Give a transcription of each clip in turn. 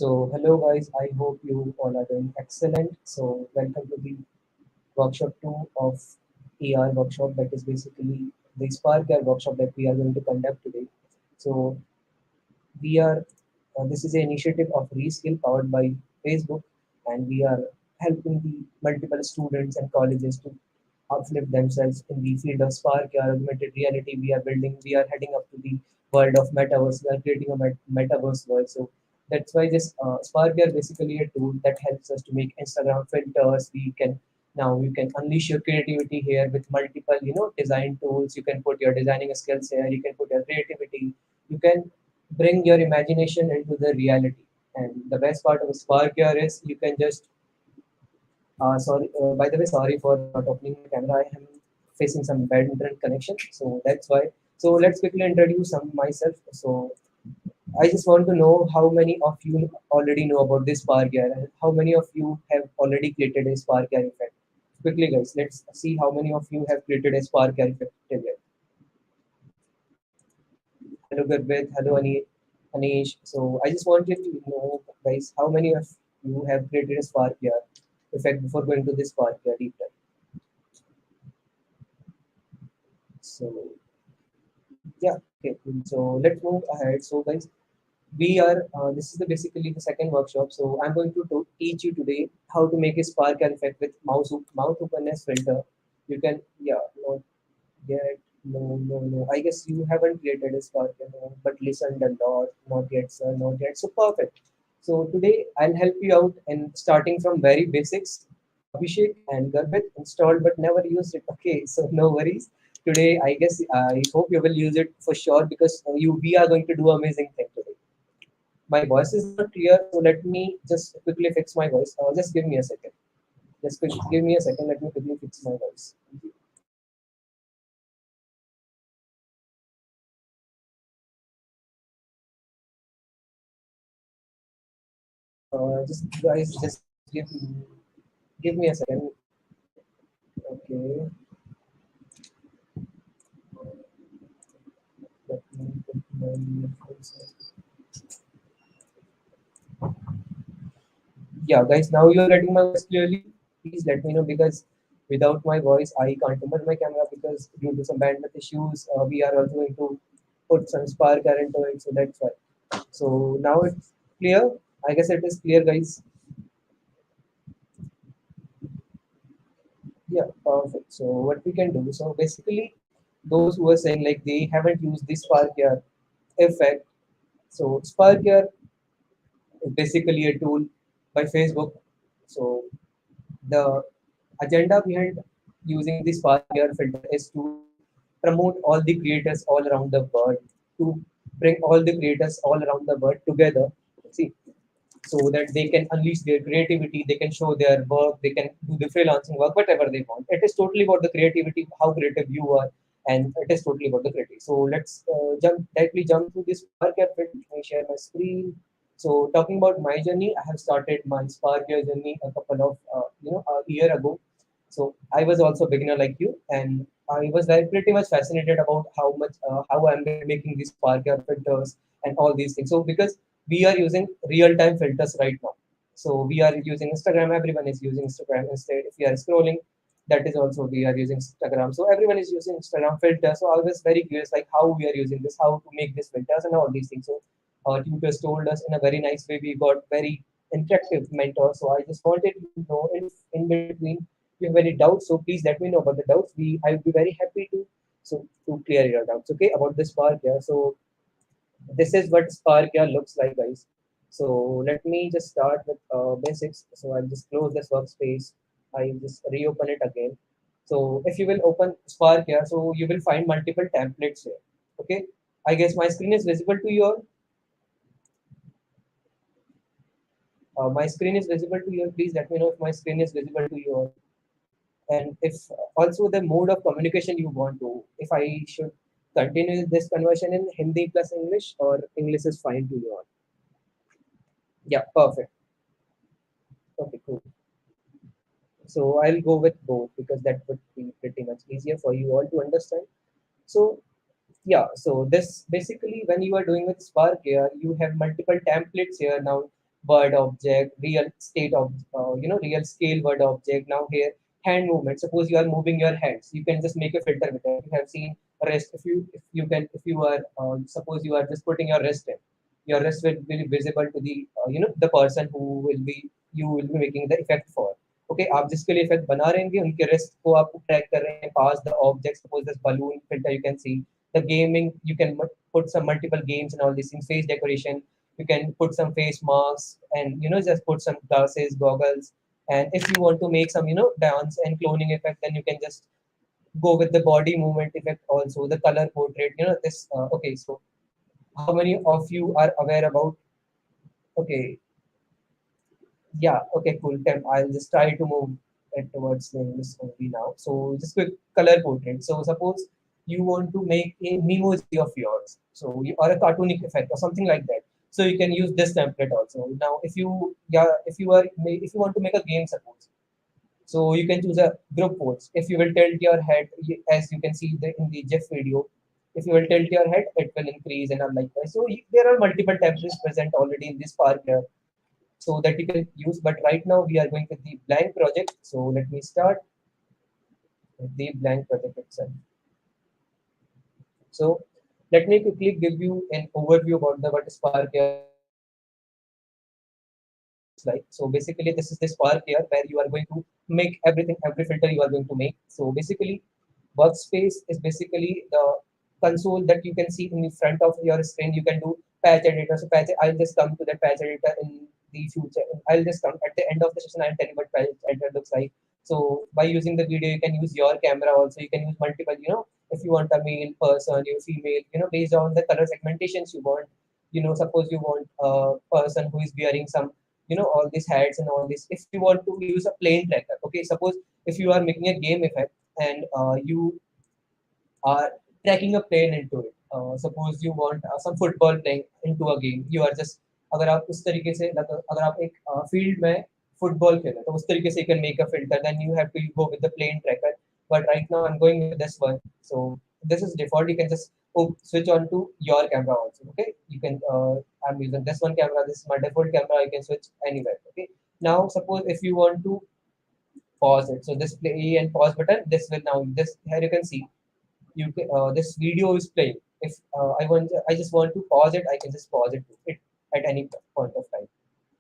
Hello guys, I hope you all are doing excellent. Welcome to the workshop 2 of AR workshop, that is basically the Spark AR workshop that we are going to conduct today. So, we are this is an initiative of Reskill powered by Facebook, and we are helping the multiple students and colleges to uplift themselves in the field of Spark or augmented reality. We are heading up to the world of metaverse. We are creating a metaverse world. So that's why this Spark are basically a tool that helps us to make Instagram filters. You can unleash your creativity here with multiple design tools. You can put your designing skills here. You can put your creativity. You can bring your imagination into the reality. And the best part of Spark here is you can just by the way, sorry for not opening my camera. I am facing some bad internet connection, so that's why. So let's quickly introduce myself. So I just want to know how many of you already know about this Spark gear, and how many of you have already created a Spark gear effect. Quickly, guys, let's see how many of you have created a Spark gear effect till yet. Hello, Garbet. Hello, Anish. So I just wanted to know, guys, how many of you have created a Spark gear effect before going to this Spark gear deep dive. So yeah, okay, cool. So let's move ahead. So guys, we are this is basically the second workshop. So I'm going to teach you today how to make a spark and effect with mouth openness filter. You can not yet no. I guess you haven't created a spark, but listened a lot. Not yet, sir. Not yet. So perfect. So today I'll help you out in starting from very basics. Abhishek and Garbit installed but never used it. Okay, so no worries. Today I guess I hope you will use it for sure because we are going to do amazing thing today. My voice is not clear, so let me just quickly fix my voice. Just give me a second. Give me a second. Let me quickly fix my voice. Just guys, just give me a second. Okay. Let me put my earphones. Yeah, guys, now you're getting my voice clearly. Please let me know because without my voice, I can't open my camera because due to some bandwidth issues, we are also going to put some spark current into it. So that's why. So now it's clear. I guess it is clear, guys. Yeah, perfect. So what we can do? So basically, those who are saying like they haven't used this spark here effect. So spark here is basically a tool by Facebook. So the agenda behind using this Spark AR filter is to promote all the creators all around the world, to bring all the creators all around the world together. See, so that they can unleash their creativity, they can show their work, they can do the freelancing work, whatever they want. It is totally about the creativity, how creative you are, and it is totally about the creativity. So let's jump to this Spark Air Fit. Let me share my screen. So talking about my journey, I have started my Spark Air journey a couple of a year ago. So I was also a beginner like you, and I was very pretty much fascinated about how I'm making these Spark Air filters and all these things. So because we are using real-time filters right now. So we are using Instagram. Everyone is using Instagram instead. If we are scrolling, that is also we are using Instagram. So everyone is using Instagram filters. So I was very curious, like how we are using this, how to make these filters, and all these things. So our tutors told us in a very nice way. We got very interactive mentors. So I just wanted to know if in between you have any doubts. So please let me know about the doubts. I will be very happy to clear your doubts. Okay, about this part. Yeah. So this is what Spark looks like, guys. So let me just start with basics. So I'll just close this workspace. I just reopen it again. So if you will open Spark here, so you will find multiple templates here. Okay. I guess my screen is visible to you all. My screen is visible to you all. Please let me know if my screen is visible to you all. And if also the mode of communication you want to, if I should continue this conversion in Hindi plus English or English is fine to you all. Yeah, perfect. Okay, cool. So I'll go with both because that would be pretty much easier for you all to understand. So so this basically when you are doing with Spark here, you have multiple templates here now. word object, real state of real scale word object. Now here hand movement. Suppose you are moving your hands, you can just make a filter with that. You have seen wrist. If you are suppose you are just putting your wrist in, your wrist will be visible to the the person who will be you will be making the effect for. Okay आप जिसके लिए effect बना रहे हैं उनके wrist को आप track कर रहे हैं pass the object suppose this balloon filter you can see the gaming you can put some multiple games and all these things face decoration you can put some face masks and just put some glasses goggles and if you want to make some dance and cloning effect then you can just go with the body movement effect also the color portrait this okay so how many of you are aware about okay yeah, okay, cool. Then I'll just try to move it towards the this only now. So just quick color portrait. So suppose you want to make a memoji of yours, so or a cartoonic effect or something like that. So you can use this template also. Now, if you want to make a game, suppose, so you can choose a group pose. If you will tilt your head, as you can see in the GIF video, if you will tilt your head, it will increase and unlike that. So there are multiple templates present already in this Spark here so that you can use. But right now we are going with the blank project. So let me start with the blank project itself. So let me quickly give you an overview about the what Spark here looks like. So basically this is the Spark here where you are going to make everything, every filter you are going to make. So basically workspace is basically the console that you can see in the front of your screen. You can do patch editor. So patch, I'll just come to that patch editor in the future. I'll just come at the end of the session. I'll tell you what patch editor looks like. So by using the video, you can use your camera also. You can use multiple, if you want a male person, you female, based on the color segmentations you want. Suppose you want a person who is wearing some, all these hats and all this. If you want to use a plain tracker, okay, suppose if you are making a game effect and you are tracking a plane into it. Suppose you want some football playing into a game. You are just अगर आप उस तरीके से अगर आप एक field में football खेलें तो उस तरीके से you can make a filter then you have to go with the plane tracker but right now I'm going with this one so this is default you can just switch on to your camera also okay you can I'm using this one camera this is my default camera you can switch anywhere okay now suppose if you want to pause it so this play and pause button this will now this here you can see this video is playing. If I just want to pause it, I can just pause it at any point of time.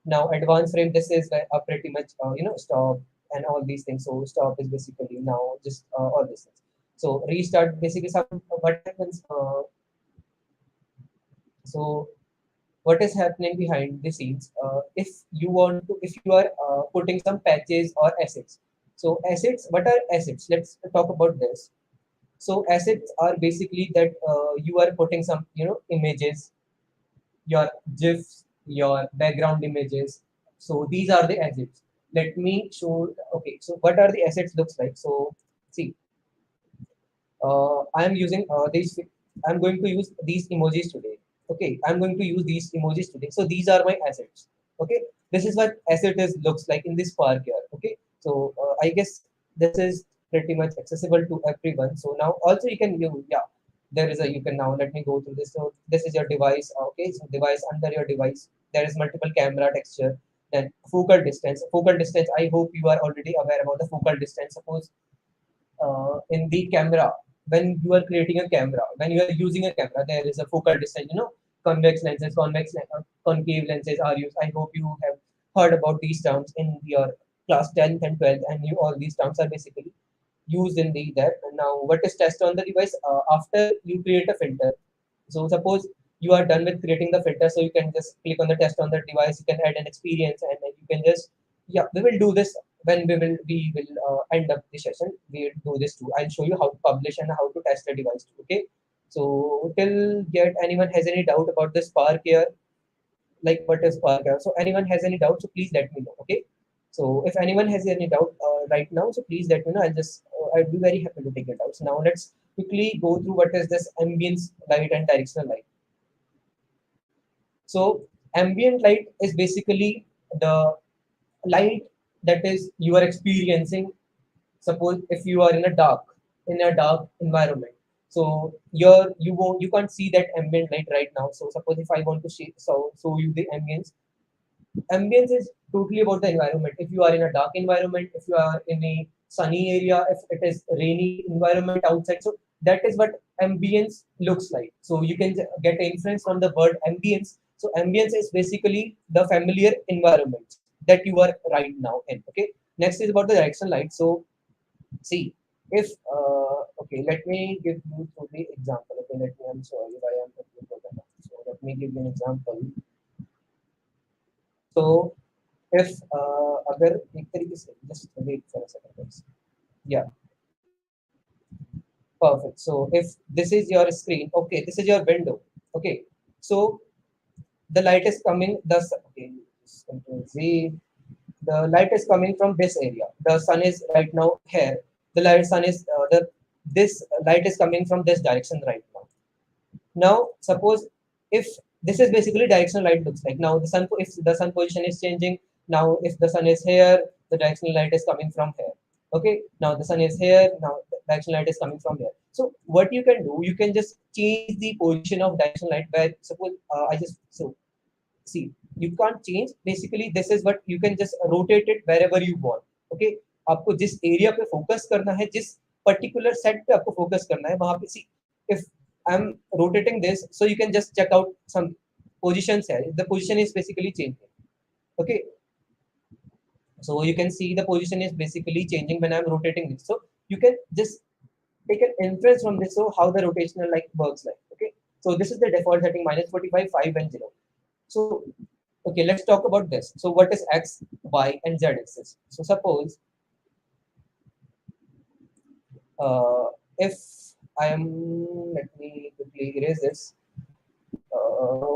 Now, advanced frame, this is where pretty much stop and all these things. So stop is basically now just all these things. So restart basically some what happens. So what is happening behind the scenes? If you are putting some patches or assets. So assets, what are assets? Let's talk about this. So assets are basically that you are putting some images, your GIFs, your background images. So these are the assets. Let me show. Okay, so what are the assets looks like? So see, I am using these. I'm going to use these emojis today. Okay, I'm going to use these emojis today. So these are my assets. Okay, this is what asset is looks like in this Spark here. Okay, so I guess this is pretty much accessible to everyone. So now also you can use yeah. There is a you can now let me go through this. So this is your device. Okay, so device under your device. There is multiple camera texture. Then focal distance. Focal distance. I hope you are already aware about the focal distance. Suppose in the camera when you are creating a camera when you are using a camera there is a focal distance convex lenses concave lenses are used I hope you have heard about these terms in your class 10th and 12th and you all these terms are basically used in the that now what is test on the device after you create a filter so suppose you are done with creating the filter, so you can just click on the test on the device. You can add an experience, and then you can just yeah. We will do this when we will end up the session. We will do this too. I'll show you how to publish and how to test the device too. Okay. So till yet anyone has any doubt about the Spark here, like what is Spark here? So anyone has any doubt, so please let me know. Okay. So if anyone has any doubt right now, so please let me know. I'll be very happy to take your doubts. Now let's quickly go through what is this ambience light and directional light. So ambient light is basically the light that is you are experiencing. Suppose if you are in a dark environment, so you can't see that ambient light right now. So suppose if I want to show you the ambience, Ambience is totally about the environment. If you are in a dark environment, if you are in a sunny area, if it is rainy environment outside, so that is what ambience looks like. So you can get inference from the word ambience. So ambience is basically the familiar environment that you are right now in. Okay, next is about the direction light. So see, if okay, let me give you through the example. Okay, let me, I'm sorry why I'm talking about that. So let me give you an example. So if अगर एक तरीके से just wait for a second guys. Yeah, perfect. So if this is your screen, okay, this is your window. Okay, so the light is coming, okay, just control Z. The light is coming from this area. The sun is right now here. The light sun is the this light is coming from this direction right now. Now, suppose if this is basically directional light looks like. Now, the sun, if the sun position is changing, now if the sun is here, the directional light is coming from here. Okay, now the sun is here, now the directional light is coming from here. So, what you can do, you can just change the position of directional light by suppose I just so see, you can't change. Basically, this is what you can just rotate it wherever you want. Okay, आपको जिस area पे focus करना है, जिस particular set पे आपको focus करना है, वहां पे सी if I'm rotating this, so you can just check out some positions here. The position is basically changing. Okay, so you can see the position is basically changing when I'm rotating this. So you can just take an inference from this. So how the rotational like works like. Okay, so this is the default setting -45, 5 and 0. So okay, let's talk about this. So what is x, y, and z axis? So suppose uh, if I am, let me quickly erase this.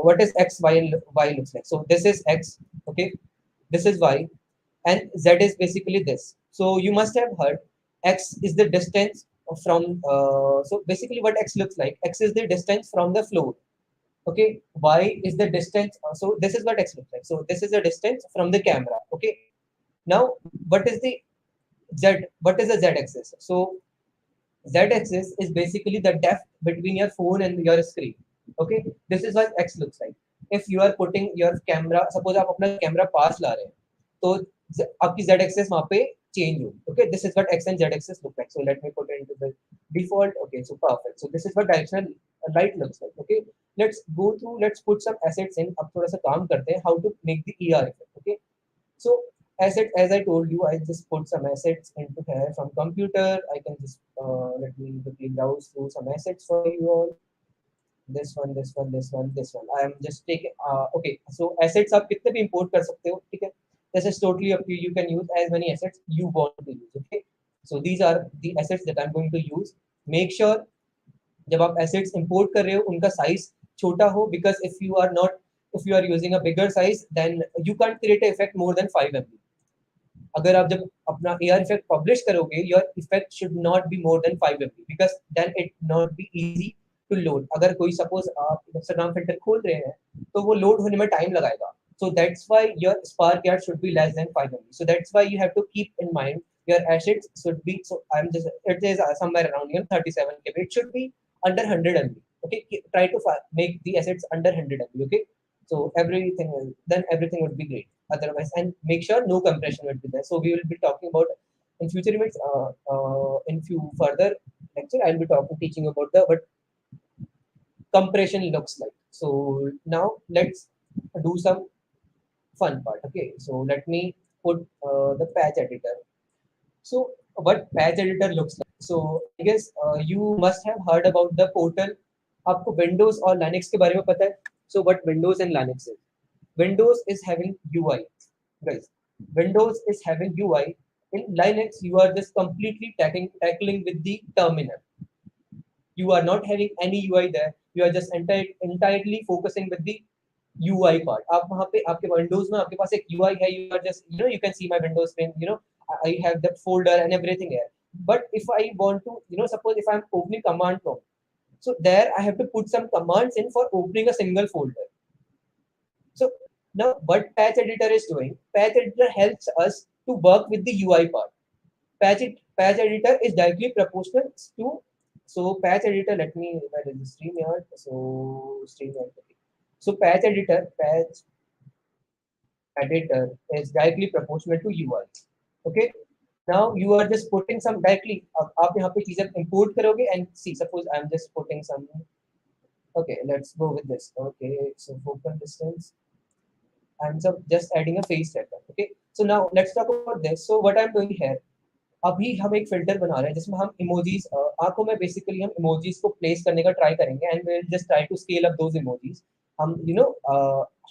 What is x, y, and y looks like? So this is x, okay, this is y, and z is basically this. So you must have heard x is the distance from. So basically, what x looks like? X is the distance from the floor. Okay, y is the distance. So this is what x looks like. So this is the distance from the camera. Okay, now what is the z? What is the z axis? So z axis is basically the depth between your phone and your screen. Okay, this is what x looks like. If you are putting your camera, suppose आप अपना camera पास ला रहे हैं, तो आपकी z axis वहाँ पे change होगी. Okay, this is what x and z axis look like. So let me put it into the default. Okay, so perfect. So this is what directional light looks like. Okay, let's go through. Let's put some assets in. अब थोड़ा सा काम करते हैं. How to make the ER effect. Okay, so asset, as I told you, I just put some assets into here from computer. I can just let me quickly browse through some assets for you all. This one, this one, this one, this one. I am just taking. Okay, so assets आप कितने भी import कर सकते हो, ठीक है? This is totally up to you. You can use as many assets you want to use. Okay. So these are the assets that I'm going to use. Make sure जब आप assets import कर रहे हो उनका size छोटा हो, because if you are using a bigger size, then you can't create an effect more than 5 MB. अगर आप जब अपना AR effect publish करोगे, your effect should not be more than 5 MB, because then it not be easy to load. अगर कोई suppose आप Instagram filter खोल रहे हैं, तो वो load होने में time लगाएगा. So that's why your spark yard should be less than 5 MB. So that's why you have to keep in mind your assets should be. So I'm just, it is somewhere around 37 KB. It should be under 100 MB. Okay, try to make the assets under 100 MB. Okay, so everything would be great. Otherwise, and make sure no compression would be there. So we will be talking about in future events. In few further lecture, I'll be teaching about the what compression looks like. So now let's do some fun part. Okay, so let me put the patch editor. So what patch editor looks like? So I guess you must have heard about the portal. आपको Windows और Linux के बारे में पता है? So what Windows and Linux is? Windows is having UI, guys. Windows is having UI. In Linux, you are just completely tackling with the terminal. You are not having any UI there. You are just entirely focusing with the UI part. आप वहाँ पे आपके Windows में आपके पास एक UI है. You are just, you can see my Windows screen. I have that folder and everything here. But if I want to, suppose if I'm opening command prompt, so there I have to put some commands in for opening a single folder. So now what patch editor is doing, patch editor helps us to work with the UI part. Patch editor is directly proportional to, so patch editor, let me, where is the StreamYard? So StreamYard. So patch editor, editor is directly proportional to UI. Okay, now you are just putting some directly, अब आप यहाँ पे चीजें import करोगे and see suppose I'm just putting some, okay let's go with this, okay so focal distance, I'm just adding a face tracker. Okay, so now let's talk about this. So what I'm doing here, अभी हम एक filter बना रहे हैं जिसमें हम emojis, आंखों में बेसिकली हम इमोजीज को प्लेस करने का ट्राई करेंगे and will just try to scale up those emojis. हम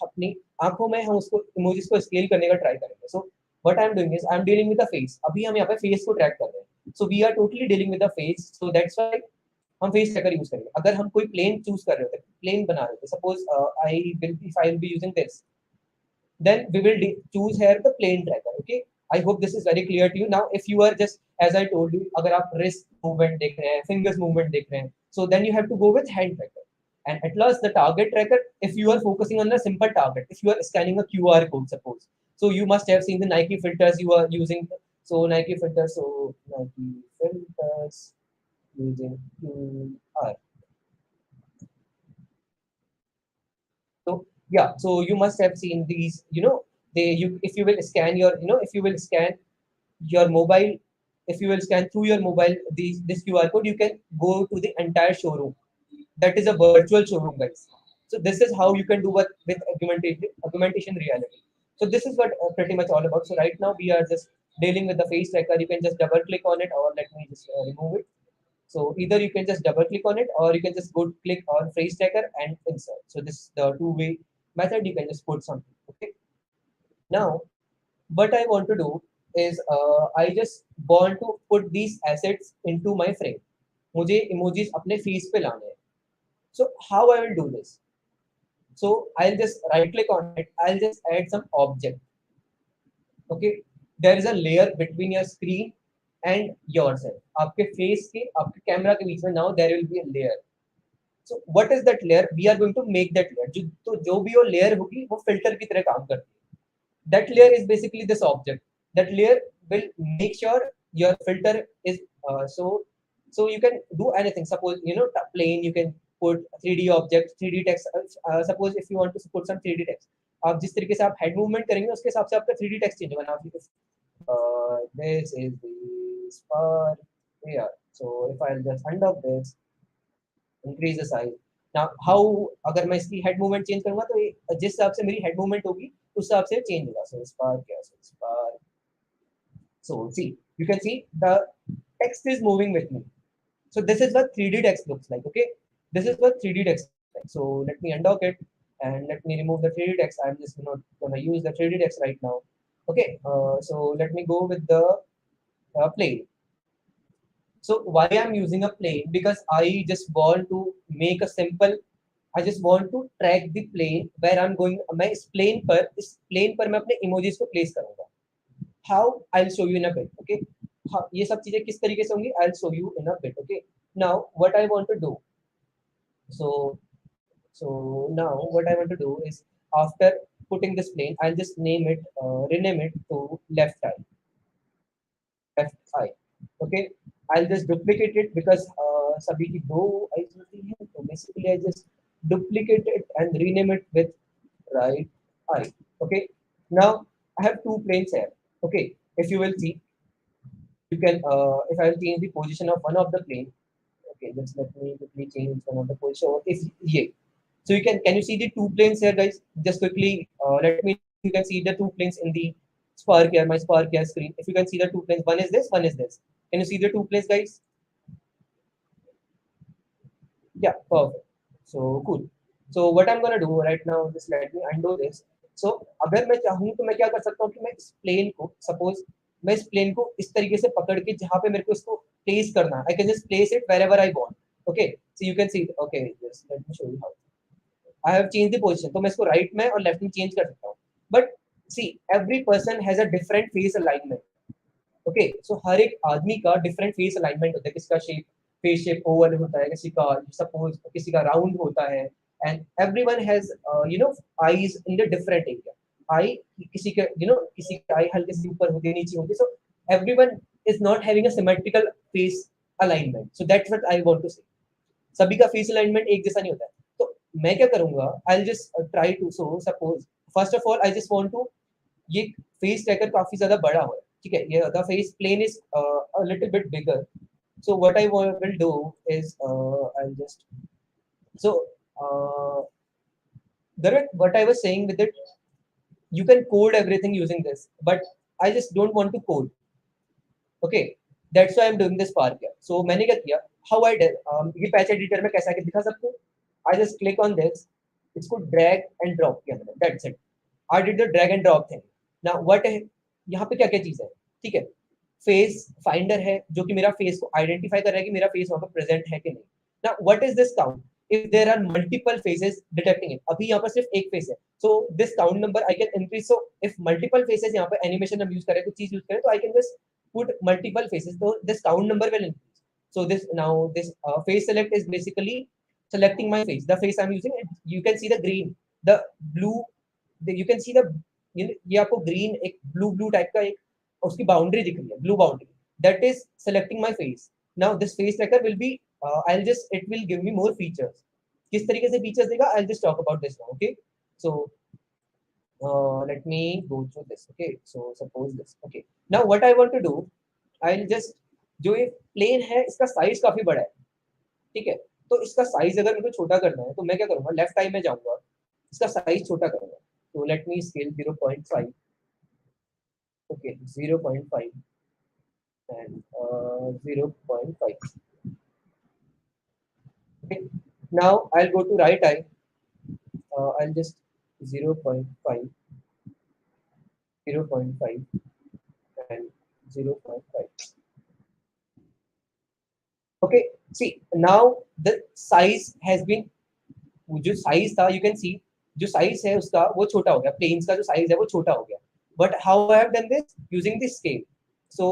अपनी आंखों में हम उसको इमोजीज को स्केल करने का ट्राई करेंगे. So what I am doing is I am dealing with the face. अभी हम यहाँ पे फेस को ट्रैक कर रहे हैं, so we are totally dealing with the face, so that's why हम फेस ट्रैकर यूज करेंगे. अगर हम कोई प्लेन चूज कर रहे होते, प्लेन बना रहे थे, suppose I will be using this, then we will choose here the plane tracker. Okay, I hope this is very clear to you. Now if you are just, as I told you, agar aap wrist movement dekh rahe hain, fingers movement dekh rahe hain, so then you have to go with hand tracker. And at last the target tracker, if you are focusing on a simple target, if you are scanning a QR code suppose, so you must have seen the Nike filters you are using. So Nike filters, so Nike filters using QR. So yeah, so you must have seen these, they you if you will scan your, if you will scan your mobile, if you will scan through your mobile this QR code, you can go to the entire showroom. That is a virtual showroom, guys. So this is how you can do what with augmentation reality. So this is what pretty much all about. So right now we are just dealing with the face tracker. You can just double click on it, or let me just remove it. So either you can just double click on it, or you can just go click on face tracker and insert. So this is the two-way method. You can just put something. Okay. Now what I want to do is I just want to put these assets into my frame. मुझे emojis अपने face पे लाने हैं. So how I will do this? So I'll just right click on it. I'll just add some object. Okay, there is a layer between your screen and yourself. आपके face के, आपके camera के बीच में now there will be a layer. So what is that layer? We are going to make that layer. जो भी वो layer होगी वो filter की तरह काम करती है. That layer is basically this object. That layer will make sure your filter is so you can do anything. Suppose plane, you can put 3D object, 3D text. Suppose if you want to put some 3D text, आप जिस तरीके से आप head movement करेंगे उसके हिसाब से आपका 3D text change होगा. This is the spark here. So if I'll just undock this, increase the size. Now how अगर मैं इसकी head movement change करूँगा तो जिस हिसाब से मेरी head movement होगी उस हिसाब से change होगा. So spark क्या, so spark. So see, you can see the text is moving with me. So this is what 3D text looks like. Okay, this is what 3D text looks like. So let me undock it and let me remove the 3D text. I'm just not gonna use the 3D text right now. Okay, so let me go with the plane. So why I'm using a plane? Because I just want to make a simple. I just want to track the plane where I'm going. मैं इस plane पर मैं अपने emojis को place करूँगा. How? I'll show you in a bit. Okay. हाँ, ये सब चीजें किस तरीके से होंगी? I'll show you in a bit. Okay. Now what I want to do. So now what I want to do is after putting this plane, I'll just rename it to left eye. Left eye. Okay. I'll just duplicate it because सभी की दो eyes होती हैं. So basically I just duplicate it and rename it with right eye. Okay. Now I have two planes here. Okay. If you will see, you can if I will change the position of one of the plane. Okay, just let me quickly change one of the position. If yeah, so can you see the two planes here, guys? Just quickly let me know if you can see the two planes in the spark here, my spark here screen. If you can see the two planes, one is this, one is this. Can you see the two planes, guys? Yeah, perfect. So cool. So what I'm gonna do right now, just let me undo this. So अगर मैं चाहूँ तो मैं क्या कर सकता हूँ कि मैं इस प्लेन को सपोज मैं इस प्लेन को इस तरीके से पकड़ के जहाँ पे मेरे को इसको प्लेस करना है, I can just place it wherever I want. Okay, so you can see. Okay, just let me show you how. I have changed the position. तो मैं इसको राइट में और लेफ्ट में चेंज कर सकता हूँ. But see, every person has a different face alignment. Okay, so हर एक आदमी का डिफरेंट फेस अलाइनमेंट होता है. किसका शेप, फेस शेप ओवल होता है, किसी का सपोज किसी का राउंड होता है. And everyone has eyes in the different area. I किसी के किसी की आई हल्के से ऊपर होती है, नीचे होती है. So everyone is not having a symmetrical face alignment. So that's what I want to say. सभी का फेस अलाइनमेंट एक जैसा नहीं होता है. तो मैं क्या करूंगा, I will just try to. So suppose first of all I just want to ये फेस ट्रैकर काफी ज्यादा बड़ा हुआ है, ठीक है, ये the face plane is a little bit bigger. So what I will do is I'll just so uh, Dharat, what I was saying with it, you can code everything using this, but I just don't want to code. Okay, that's why I'm doing this part here. So मैंने क्या किया, how I did ये patch editor में कैसा आके दिखा सबको. I just click on this, इसको drag and drop किया मैंने, that's it. I did the drag and drop thing. Now what है यहाँ पे क्या क्या चीज है, ठीक है. फेस फाइंडर है जो कि मेरा फेस को आइडेंटिफाई कर रहा है कि मेरा फेस वहां पर प्रेजेंट है कि नहीं. Now what is this count if there are multiple faces detecting it. अभी यहाँ पर सिर्फ एक फेस है, so this count number I can increase. So if multiple faces यहाँ पर एनिमेशन हम यूज करें, कुछ चीज यूज करें, तो I can just put multiple faces, so this count number will increase. So this face select is basically selecting my face, the face I'm using. You can see the green, the blue, you can see the ये आपको green एक blue type का एक उसकी boundary दिख रही है, blue boundary, that is selecting my face. Now this face tracker will be it will give me more features. किस तरीके से features देगा, I'll just talk about this now. Okay, so let me go through this. Okay, so suppose this. Okay, now what I want to do, I'll just जो ये plane है इसका size काफी बड़ा है, ठीक है. तो इसका साइज अगर मुझे छोटा करना है तो मैं क्या करूंगा, लेफ्ट आई में जाऊंगा, इसका साइज छोटा करूंगा. तो let me scale 0.5. Okay 0.5 and 0.5. okay. Now I'll go to right eye. I'll just 0.5 0.5 and 0.5. Okay, see now the size has been, जो साइज था, यू कैन सी जो साइज है उसका वो छोटा हो गया, प्लेन्स का जो साइज है वो छोटा हो गया. But how I have done this using this scale. So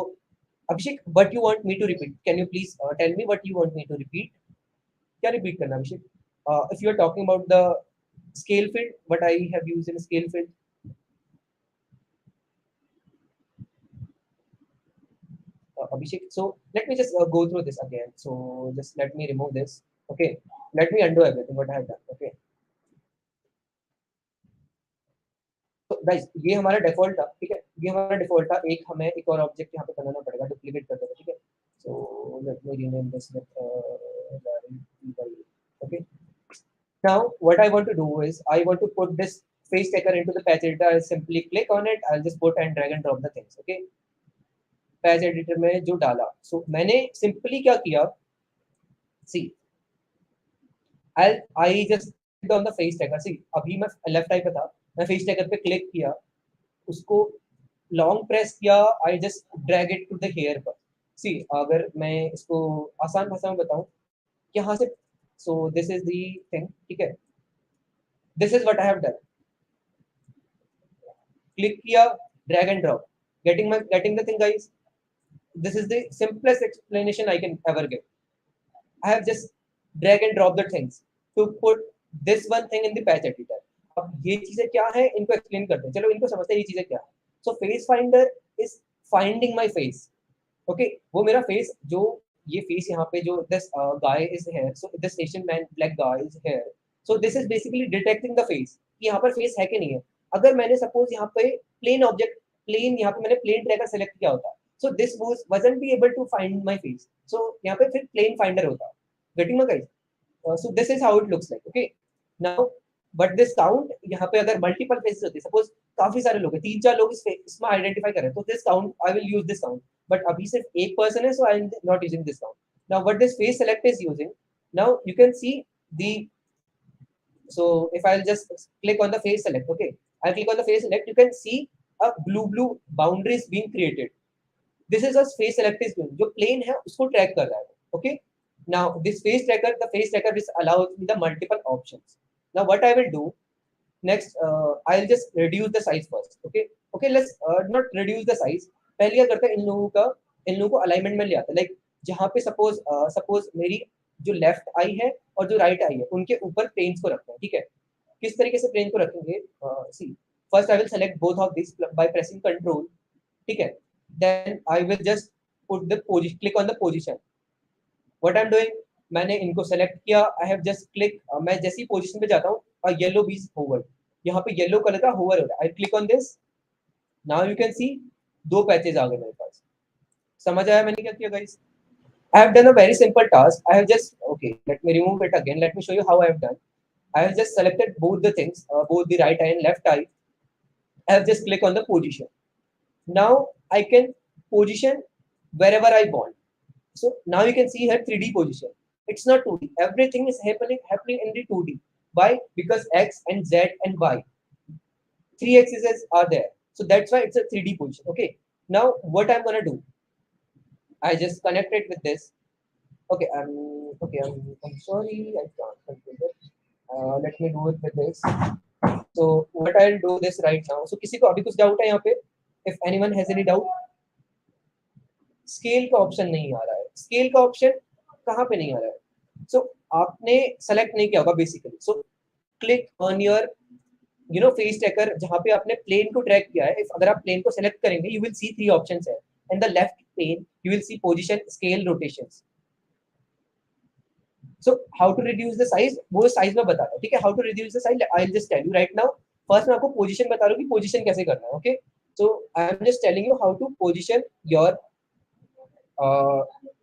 Abhishek, what you want me to repeat, can you please tell me what you want me to repeat. क्या रिपीट करना Abhishek? If you are talking about the scale field, what I have used in scale field. Abhishek, so let me just go through this again. So just let me remove this. Okay, let me undo everything what I have done. Okay, तो guys ये हमारा default था, ठीक है, ये हमारा default था. एक हमें एक और ऑब्जेक्ट यहाँ पे बनाना पड़ेगा, डुप्लीकेट कर देगा, ठीक है. So let me rename this with okay. Now what I want to do is I want to put this face taker into the patch editor. I simply click on it, I just put and drag and drop the things. Okay, patch editor में जो डाला, so मैंने simply क्या किया, see I just on the face taker. See अभी मैं left आई पे था, मैं फेस टेकर पे क्लिक किया, उसको लॉन्ग प्रेस किया, I just drag it to the hair पर. सी अगर मैं इसको आसान भाषा में बताऊं, यहाँ से, so this is the thing, ठीक है, this is what I have done. Click किया, drag and drop, getting the thing guys. This is the simplest explanation I can ever give. I have just drag and drop the things to put this one thing in the patch editor. अब ये चीजें क्या है इनको explain करते हैं, चलो इनको समझते हैं ये चीजें क्या है. सो face finder is finding my face. Okay, वो मेरा फेस, जो ये फेस यहाँ पे जो this guy is here, so this Asian man black guy is here. So this is basically detecting the face कि यहाँ पर फेस है कि नहीं है. अगर मैंने सपोज यहाँ पे प्लेन ऑब्जेक्ट, प्लेन यहाँ पे मैंने प्लेन ट्रैकर सेलेक्ट किया होता, so this wasn't be able to find my face, so यहाँ पे फिर plain finder होता. Getting my guys? So this is how it looks like. Okay, now but this count यहाँ पे अगर multiple faces होते, suppose काफी सारे लोग हैं, 3-4 लोग इसमें identify कर रहे हैं, तो this count I will use this count. But अभी सिर्फ एक person है, so I am not using this count. Now what this face select is using, now you can see the, so if I'll just click on the face select, okay, I click on the face select, you can see a blue boundaries being created. This is a face select is doing, जो plane है उसको track कर रहा है. Okay, now this face tracker, the face tracker is allows me the multiple options. Now what I will do next, I'll just reduce the size first. Okay, let's not reduce the size. पहले क्या करते हैं, इन लोगों को alignment में ले आता है. Like जहाँ पे suppose मेरी जो left eye है और जो right eye है, उनके ऊपर planes को रखते हैं, ठीक है. किस तरीके से plane को रखेंगे, see first I will select both of these by pressing control, ठीक है. Then I will just put the position, click on the position. What I'm doing, मैंने इनको select किया, I have just click, मैं जैसी position पे जाता हूँ, yellow is hover, यहाँ पे yellow color का hover हो रहा है. I click on this, now you can see 2 patches आ गए मेरे पास। समझ आया मैंने क्या किया guys? I have done a very simple task. I have just, okay, let me remove it again. Let me show you how I have done. I have just selected both the things, both the right eye and left eye. I have just click on the position. Now I can position wherever I want. So now you can see here 3D position. It's not 2D. Everything is happening in the 2D. Why? Because X and Z and Y, three axes are there. So that's why it's a 3D position. Okay. Now what I'm gonna do? I just connect it with this. Okay. I'm sorry. I can't complete it. Let me do it with this. So what I'll do this right now. So किसी को अभी कुछ doubt है यहाँ पे? If anyone has any doubt, scale का option नहीं आ रहा है। स्केल का ऑप्शन कहाँ पे नहीं आ रहा है? सो आपने सेलेक्ट नहीं किया होगा basically. So click on your face tracker, जहाँ पे आपने प्लेन को ट्रैक किया है। अगर आप प्लेन को सेलेक्ट करेंगे, यू विल सी 3 ऑप्शंस है। In the left pane you will see position, scale, rotations. So how to reduce the size, वो साइज में बता रहा हूँ, ठीक है? How to reduce the size, I will just tell you right now. First मैं आपको पोजीशन बता रहा हूँ कि पोजीशन कैसे करना है। Okay, so I am just telling you how to position your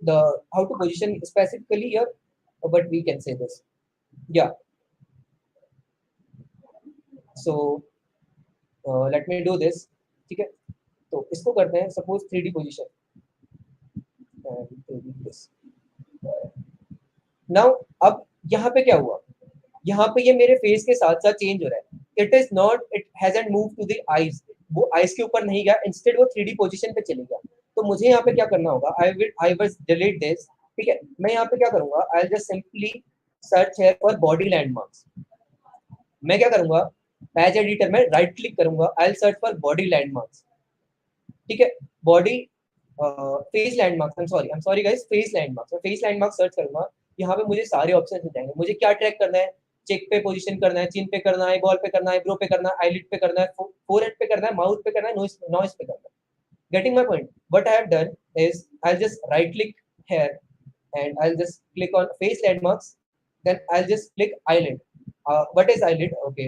the how to position specifically your, but we can say this, yeah. So let me do this, ठीक है? तो इसको करते हैं सपोज 3D पोजीशन, नाउ अब यहाँ पे क्या हुआ? यहाँ पे ये मेरे फेस के साथ साथ चेंज हो रहा है। It is not, it hasn't move to the eyes, वो आईज के ऊपर नहीं गया, इंस्टेड वो 3D पोजीशन पे चले गया। तो मुझे यहाँ पे क्या करना होगा? आई विल डिलीट दिस, ठीक है? मैं यहाँ पे क्या करूंगा? I will just simply search here for body landmarks. मैं क्या करूंगा? पैच एडिटर में राइट क्लिक करूंगा, I will search for body landmarks, ठीक है? Body face landmarks, I am sorry guys, face landmarks. मैं फेस लैंडमार्क सर्च करूंगा, यहाँ पे मुझे सारे ऑप्शन मिल जाएंगे। मुझे क्या ट्रैक करना है? चेक पे पोजीशन करना है, चिन पे करना है, बॉल पे करना है, ब्रो पे करना है, आईलिड पे करना है, फोरहेड पे करना है, माउथ पे करना है, नोज पे करना है। Getting my point? What I have done is I'll just right click here and I'll just click on face landmarks. Then I'll just click eyelid. What is eyelid? Okay,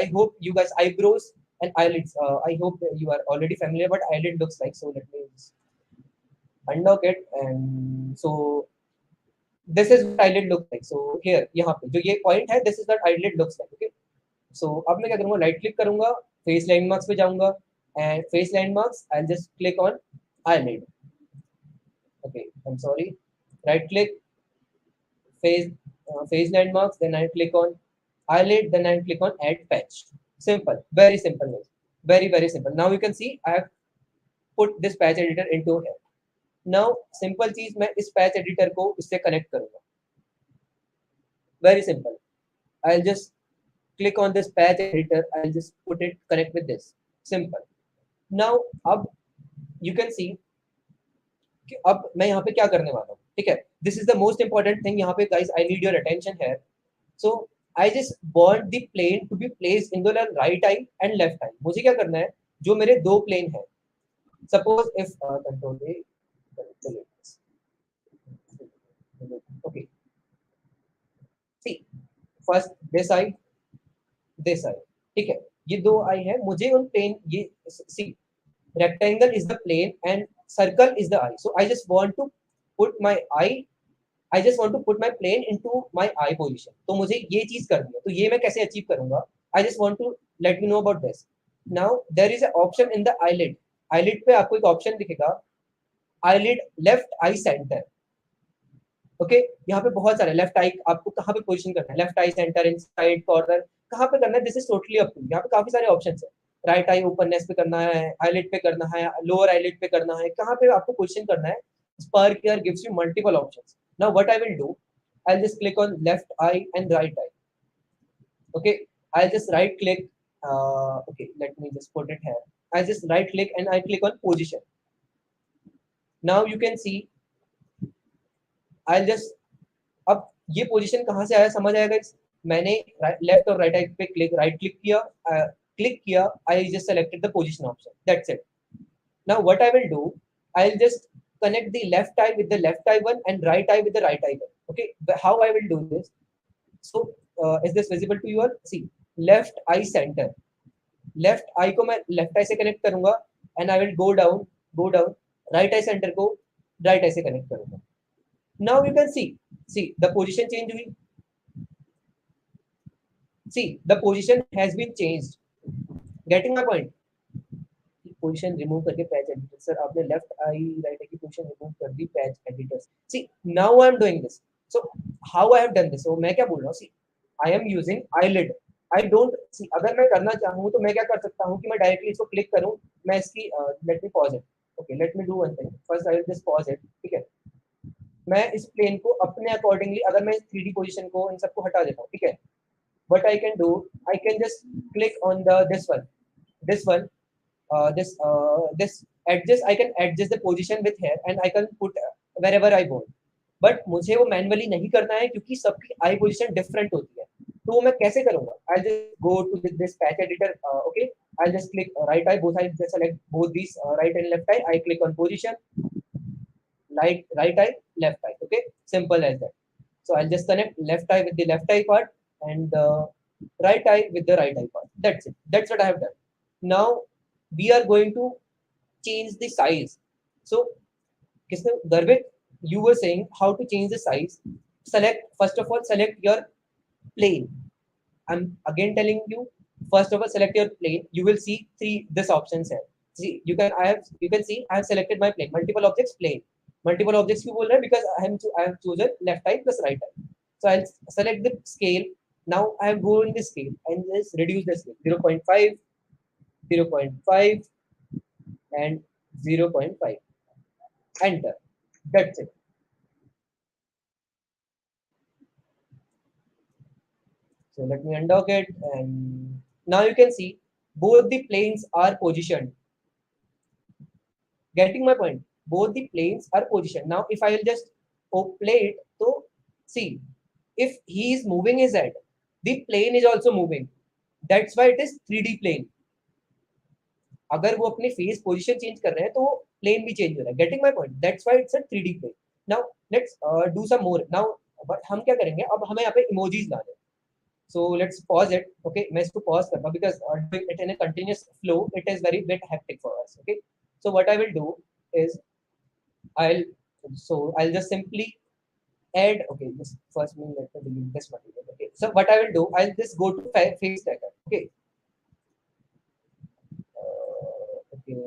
I hope you guys, eyebrows and eyelids. I hope that you are already familiar what eyelid looks like. So let me just unlock it, and so this is what eyelid looks like. So here, यहाँ पे जो ये point है, this is what eyelid looks like. Okay. So अब मैं क्या करूँगा? Right click करूँगा, फेस लैंडमार्क्स पे जाऊँगा, and face landmarks I'll just click on eyelid. Okay, I'm sorry, right click, face landmarks, then I click on eyelid, then I click on add patch. Simple, very simple, very simple. Now you can see I have put this patch editor into here. Now simple चीज, मैं इस patch editor को इससे connect करूँगा, very simple. I'll just click on this patch editor, I'll just put it connect with this, simple. Now अब you can see कि अब मैं यहाँ पे क्या करने वाला हूँ, ठीक है? This is the most important thing यहाँ पे guys, I need your attention है। So I just want the plane to be placed in the right eye and left eye. मुझे क्या करना है? जो मेरे दो प्लेन है, suppose if control A, okay, see first this eye, ठीक है? ये दो आई है, मुझे उन प्लेन, ये सी rectangle is the plane and circle is the eye. So I just want to put my eye, I just want to put my plane into my eye position. तो मुझे ये चीज करनी है। तो ये मैं कैसे अचीव करूंगा? I just want to let you know about this. Now there is an option in the eyelid. eyelid पे आपको एक ऑप्शन दिखेगा, eyelid left eye center. Okay, यहाँ पे बहुत सारे लेफ्ट आई, आपको कहाँ पे पोजीशन करना है? Left eye centre, inside, corner, कहाँ पे करना है? This is totally up to. यहाँ पे काफी सारे ऑप्शंस है। राइट आई ओपननेस पे करना है, आईलिड पे करना है, लोअर आईलिड पे करना है, कहाँ पे आपको पोजीशन करना है? Spark AR gives you multiple options. Now what I will do, I just click on left eye and right eye. Okay, I just right click, okay let me just put it here. I just right click and I click on position. Now you can see I just, अब ये position कहाँ से आया समझ आएगा? मैंने left और right I पे राइट क्लिक किया, I just selected the position option, that's it. Now what I will do, I will just connect the left eye with the left eye one and right eye with the right eye one. Okay, how I will do this? So is this visible to you all? See, left eye center, left eye को मैं left eye से connect करूंगा, and I will go down right eye center को right eye से connect करूंगा. Now you can see the position change हुई. See the position has been changed. Getting my point. Position remove करके patch editor. Sir आपने left eye right eye की position remove कर दी patch editor. See now I am doing this. So how I have done this. So मैं क्या बोल रहा हूँ. See I am using eyelid. I don't see. अगर मैं करना चाहूँ तो मैं क्या कर सकता हूँ कि मैं डायरेक्टली इसको क्लिक करूँ. मैं इसकी let me pause it. Okay let me do one thing. First I will just pause it. ठीक है. मैं इस प्लेन को अपने अकॉर्डिंगली अगर मैं 3D पोजीशन को इन सबको हटा देता हूँ. ठीक है. What I can do, I can just click on the this one, this adjust. I can adjust the position with here, and I can put wherever I want. But मुझे वो manually नहीं करना है क्योंकि सबकी आई पोजीशन डिफरेंट होती है. तो मैं कैसे करूँगा. I'll just go to this patch editor. Okay, I'll just click right eye both sides. Just select both these right and left eye. I click on position. Right eye, left eye. Okay, simple as that. So I'll just connect left eye with the left eye part and the right eye with the right eye part. That's it. That's what I have done. Now we are going to change the size. So, Garvit, you were saying how to change the size. First of all, select your plane. I'm again telling you, first of all, select your plane. You will see this options here. See, you can see I have selected my plane. Multiple objects plane. Multiple objects you will learn because I have chosen left eye plus right eye. So I'll select the scale. Now I am going the scale and just reduce the scale 0.5, 0.5, and 0.5. Enter. That's it. So let me undock it, and now you can see both the planes are positioned. Getting my point? Both the planes are positioned. Now if I will just play it, so see, if he is moving his head, the plane is also moving. That's why it is 3D plane. अगर वो अपने face position change कर रहे हैं तो वो plane भी change हो रहा है. Getting my point. That's why it's a 3D plane. Now let's do some more. Now but हम क्या करेंगे. अब हमें यहाँ पे इमोजीज लाने हैं. So let's pause it. Okay, मैं इसको pause करता हूँ because doing it in a continuous flow, it is very bit hectic for us. Okay, so what I will do is I'll just simply add. Okay, this first me let me delete this material. Okay, so what I will do, I'll just go to face tracker. Okay, okay.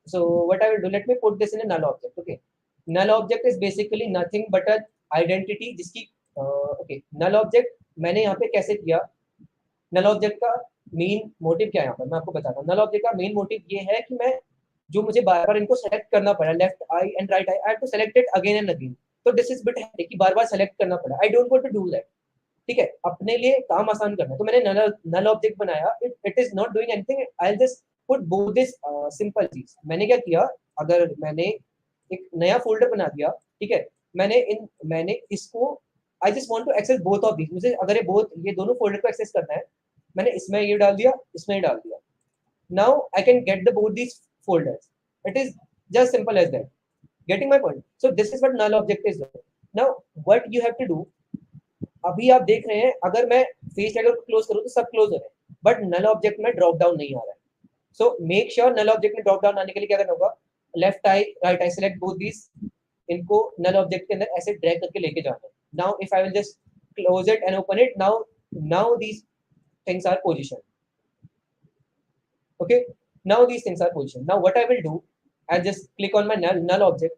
So what I will do, let me put this in a null object. Okay, null object is basically nothing but an identity जिसकी okay, null object मैंने यहाँ पे कैसे किया. नल object का main motive क्या है. यहाँ पर मैं आपको बताता हूँ. नल ऑब्जेक्ट का मेन मोटिव ये है कि मैं जो मुझे बार बार इनको सेलेक्ट करना पड़ा left eye and right eye have to select it again and again. तो दिस इज बिट है कि बार बार सेलेक्ट करना पड़ा. I don't want to do that. ठीक है. अपने लिए काम आसान करना है तो मैंने नल ऑब्जेक्ट बनाया. It is not doing anything. I just put both this simple चीज. मैंने क्या किया. अगर मैंने एक नया फोल्डर बना दिया. ठीक है. मैंने इसको I just want to access both of these. मुझे अगर ये दोनों फोल्डर को एक्सेस करना है. मैंने इसमें ये डाल दिया, इसमें ये डाल दिया. Now I can get the both these folders. It is just simple as that. Getting my point. So this is what null object is. Now what you have to do. अभी आप देख रहे हैं अगर मैं फेस टैगर को close करूं तो सब क्लोज हो रहे हैं बट नल ऑब्जेक्ट में ड्रॉप डाउन नहीं आ रहा है. सो मेक श्योर नल ऑब्जेक्ट में ड्रॉप डाउन आने के लिए क्या करना होगा. Left eye right I select both these. इनको नल ऑब्जेक्ट के अंदर ऐसे ड्रैग करके लेके जाना है. Now if I will just close it and open it. Now these things are positioned. Okay, now these things are positioned. Now what I will do, I'll just click on my null object.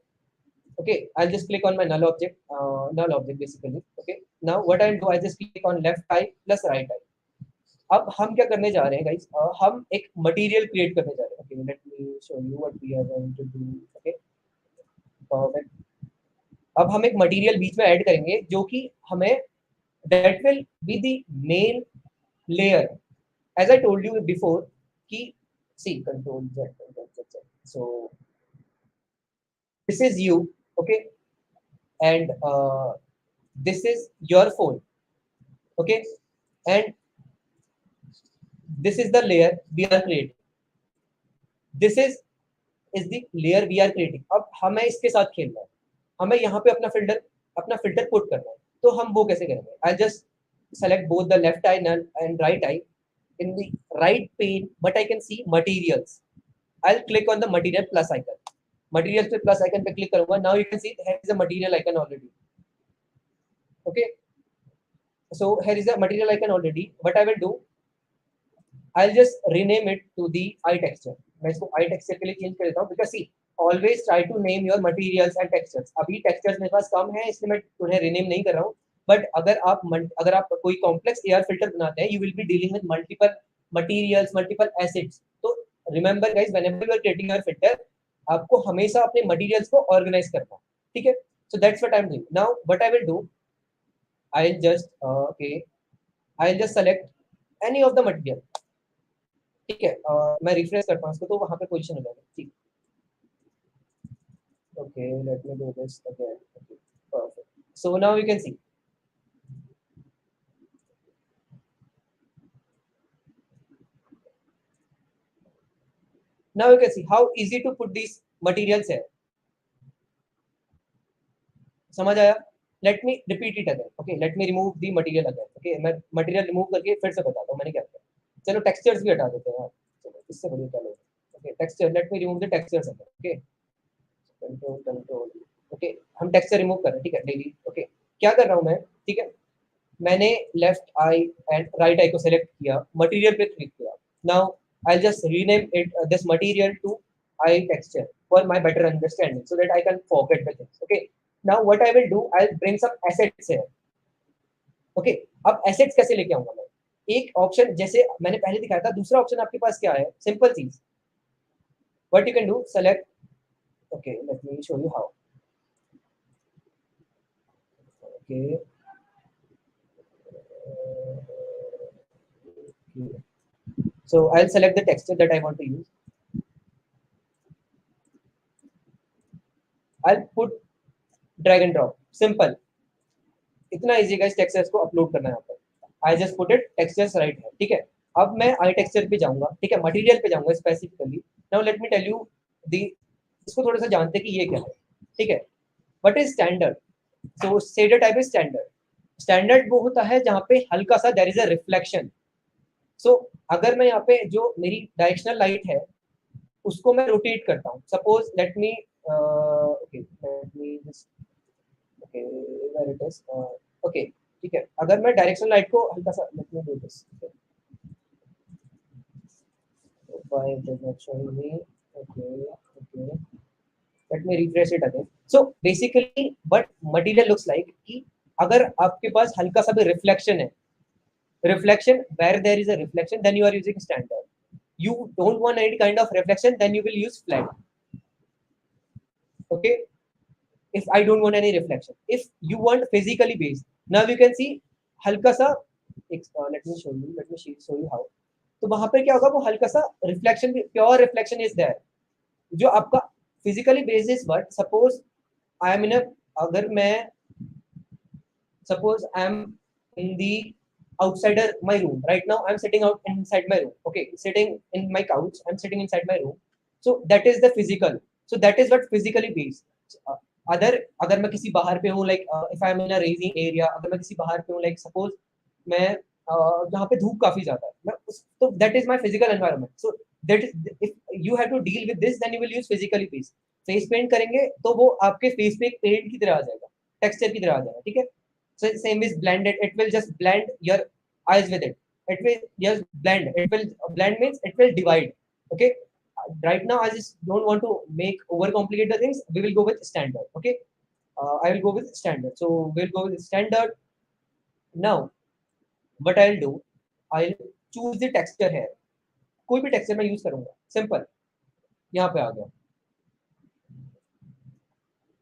Okay, I'll just click on my null object basically. Okay, now what I'll do, I'll just click on left eye plus right eye. अब हम क्या करने जा रहे हैं guys. हम एक material create करने जा रहे हैं. Okay, let me show you what we are going to do. Okay, perfect. अब हम एक मटेरियल बीच में ऐड करेंगे जो कि हमें that will be the main layer. As I told you before, key see control Z. So this is you, okay, and this is your phone, okay, and this is the layer we are creating. This is the layer we are creating. अब हमें इसके साथ खेलना है. हमें यहाँ पे अपना फिल्टर पुट करना है. तो हम वो कैसे करेंगे. I'll just select both the left eye and right eye. In the right pane, but I can see materials. I'll click on the material plus icon. Material पे plus icon पे click करूंगा. Now you can see here is a material icon already. Okay. So here is the material icon already. What I will do, I'll just rename it to the eye texture. मैं इसको eye texture के लिए change कर देता हूँ because see, always try to name your materials and textures. अभी textures मेरे पास कम है इसलिए मैं उन्हें rename नहीं कर रहा हूँ. But अगर आप कोई complex AR filter बनाते हैं, you will be dealing with multiple materials, multiple assets. तो remember guys, whenever you are creating your filter, आपको हमेशा अपने materials को organize करना है, ठीक है? So that's what I'm doing. Now what I will do, I'll just I'll just select any of the material. ठीक है, मैं रिफ्रेश करता हूँ इसको तो वहां पे पोजीशन हो जाएगा. ठीक, okay, let me do this again. Okay, perfect. So now you can C, now you can see how easy to put these materials here. समझ आया? Let me repeat it again. Okay, let me remove the material again. Okay, मैं material remove करके फिर से बताता हूँ मैंने क्या किया. चलो टेक्सचर्स भी हटा देते हैं. चलो इससे बढ़िया क्या लोगे. Okay, texture, let me remove the textures again. Okay, control. Okay, हम टेक्सचर रिमूव कर रहे हैं. ठीक है, डेली. ओके, क्या कर रहा हूँ मैं? ठीक है, मैंने left eye and right eye को सेलेक्ट किया, मटेरियल पे क्लिक किया. Now I just rename it this material to eye texture for my better understanding so that I can forget the things. Okay, now what I will do, I will bring some assets here. Okay, अब assets कैसे लेके आऊंगा मैं? एक option जैसे मैंने पहले दिखाया था, दूसरा ऑप्शन आपके पास क्या है? सिंपल चीज, what you can do, select. Okay, let me show you how. Okay, so I'll select the texture that I want to use. I'll put drag and drop. Simple. इतना इजी गाइस टेक्सचर्स को upload करना है यहाँ पर. आई just put it textures right है. ठीक है, अब मैं आई टेक्सचर पे जाऊंगा. ठीक है, मटेरियल पे जाऊंगा specifically. Now let me tell you the, इसको थोड़ा सा जानते हैं कि ये क्या है. ठीक है, what is standard? So shader type is standard. Standard वो होता है जहाँ पे हल्का सा देयर इज अ रिफ्लेक्शन. सो अगर मैं यहाँ पे जो मेरी डायरेक्शनल लाइट है उसको मैं रोटेट करता हूँ. Suppose let me okay, where it is. Okay, ठीक है, अगर मैं डायरेक्शनल लाइट को हल्का सा, let me do this. Why it is not showing me. Okay, okay, let me refresh it again. So basically what material looks like कि अगर आपके पास हल्का सा भी रिफ्लेक्शन है, reflection, where there is a reflection, then you are using standard. You don't want any kind of reflection, then you will use flat. Okay, if I don't want any reflection, if you want physically based, now you can see हल्का सा, let me show you how. तो वहां पर क्या होगा, वो हल्का सा reflection, pure reflection is there. जो आपका physically based is what, suppose I am in a, अगर मैं suppose I'm in the outsider my room right now, I'm sitting out inside my room. Okay, sitting in my couch, I'm sitting inside my room. So that is the physical. So that is what physically based. अगर मैं किसी बाहर पे हूँ, like if I'm in a raising area, अगर मैं किसी बाहर पे हूँ, like suppose मैं जहाँ पे धूप काफी ज्यादा है, मैं तो that is my physical environment. So that is, if you have to deal with this, then you will use physically based. Face paint करेंगे तो वो आपके फेस पे एक पेंट की तरह आ जाएगा, टेक्सचर की तरह आ जाएगा. ठीक है, so same is blended, it will just blend your eyes with it. It will just blend, it will blend means it will divide. Okay, right now I just don't want to make over complicate the things, we will go with standard. Okay, I will go with standard, so we'll go with standard. Now what I'll do, I'll choose the texture here. कोई भी texture मैं use करूंगा. Simple, यहाँ पे आ गया.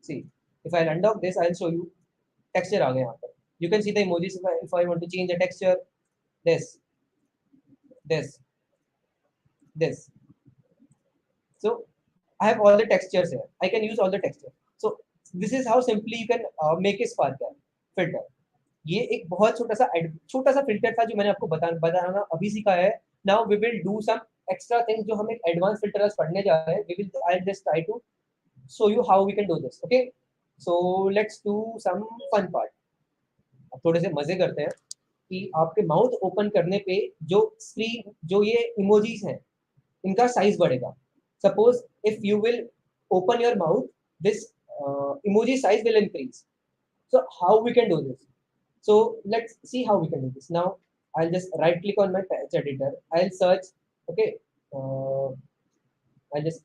see, if I'll undock this, I'll show you texture आ गया यहाँ पर. You can see the emojis. If I want to change the texture, this, this. So I have all the textures here. I can use all the textures. So this is how simply you can make a spark filter. ये एक बहुत छोटा सा filter था जो मैंने आपको बताना अभी सिखाया है. Now we will do some extra things जो हम एक एडवांस फिल्टर पढ़ने जा रहे हैं. I'll just try to show you how we can do this. Okay, so let's do some fun part. अब थोड़े से मजे करते हैं कि आपके माउथ ओपन करने पे जो स्क्रीन, जो ये इमोजीज हैं, इनका साइज बढ़ेगा. Suppose if you will open your mouth, this emoji size will increase. So how we can do this? So let's see how we can do this. Now I'll just right click on my text editor. I'll search. Okay. I'll just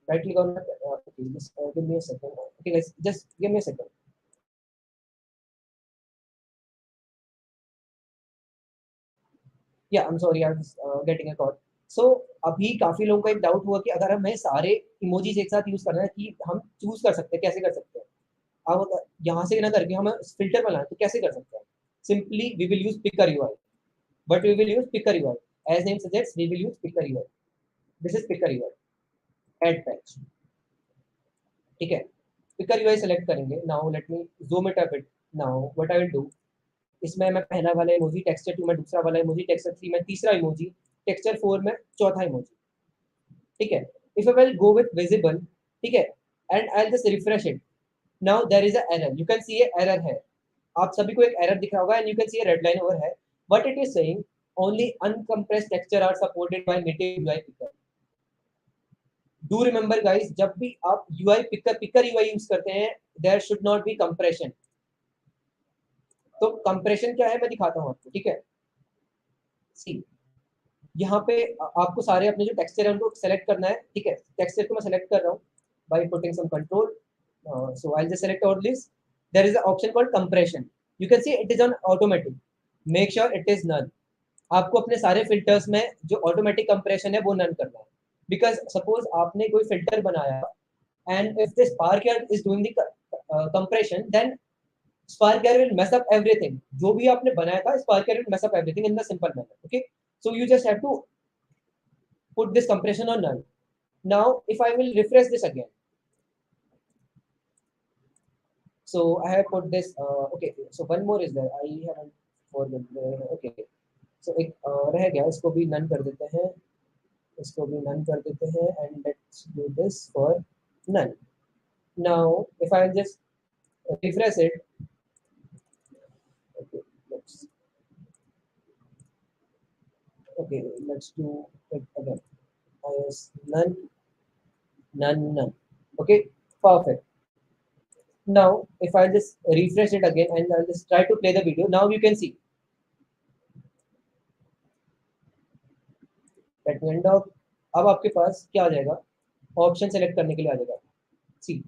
right click on my. Okay, just give me a second. Okay, guys, just give me a second. Yeah I am sorry I was getting a call. So अभी काफी लोगों का एक doubt हुआ कि अगर हमें सारे इमोजीज एक साथ यूज करना है कि हम चूज कर सकते हैं, कैसे कर सकते हैं. अब यहाँ से ना करके हम फिल्टर बनाए तो कैसे कर सकते हैं. Simply we will use picker UI. But we will use picker UI as name suggest. We will use picker UI. This is picker UI. Add patch. ठीक है. पिकर यूआई सेलेक्ट करेंगे. Now let me zoom it a bit. Now what I will do, इसमें मैं पहला वाला emoji, texture 2 में दूसरा वाला इमोजी, टेक्सचर 3 में तीसरा इमोजी, टेक्सचर 4 में चौथा इमोजी. ठीक है. If I will go with visible. ठीक है. And I will just refresh it. Now there is a error. You can see a error है. आप सभी को एक एरर दिख रहा होगा and you can see a red line over है. What it is saying, only uncompressed texture are supported by native UI picker. Do remember guys, जब भी आप यूआई पिकर यूआई यूज करते हैं, there should not be compression. तो compression क्या है मैं दिखाता हूं आपको. ठीक है. सी, यहाँ पे आपको सारे अपने जो टेक्सचर है उनको सेलेक्ट करना है. ठीक है. टेक्सचर को मैं सेलेक्ट कर रहा हूँ by putting some control. So I just select all this. There is a option called compression. You can see it is on automatic. Make sure it is none. आपको अपने सारे फिल्टर्स में जो ऑटोमेटिक कंप्रेशन है वो none करना है. Because suppose आपने कोई फिल्टर बनाया and if the spark is doing the compression, then Spark will mess up everything. जो भी आपने बनाया था, Spark will mess up everything in the simple manner. Okay, so you just have to put this compression on null. Now, if I will refresh this again, so I have put this. Okay, so one more is there. I haven't forgot. Okay, so एक रह गया, इसको भी none कर देते हैं. इसको भी none कर देते हैं and let's do this for none. Now, if I just refresh it, okay, let's okay, let's do it again. As none, none, none. Okay, perfect. Now, if I just refresh it again and I'll just try to play the video, now you can see. Let me undock. अब आपके पास क्या आ जाएगा, option select करने के लिए आ जाएगा. सी,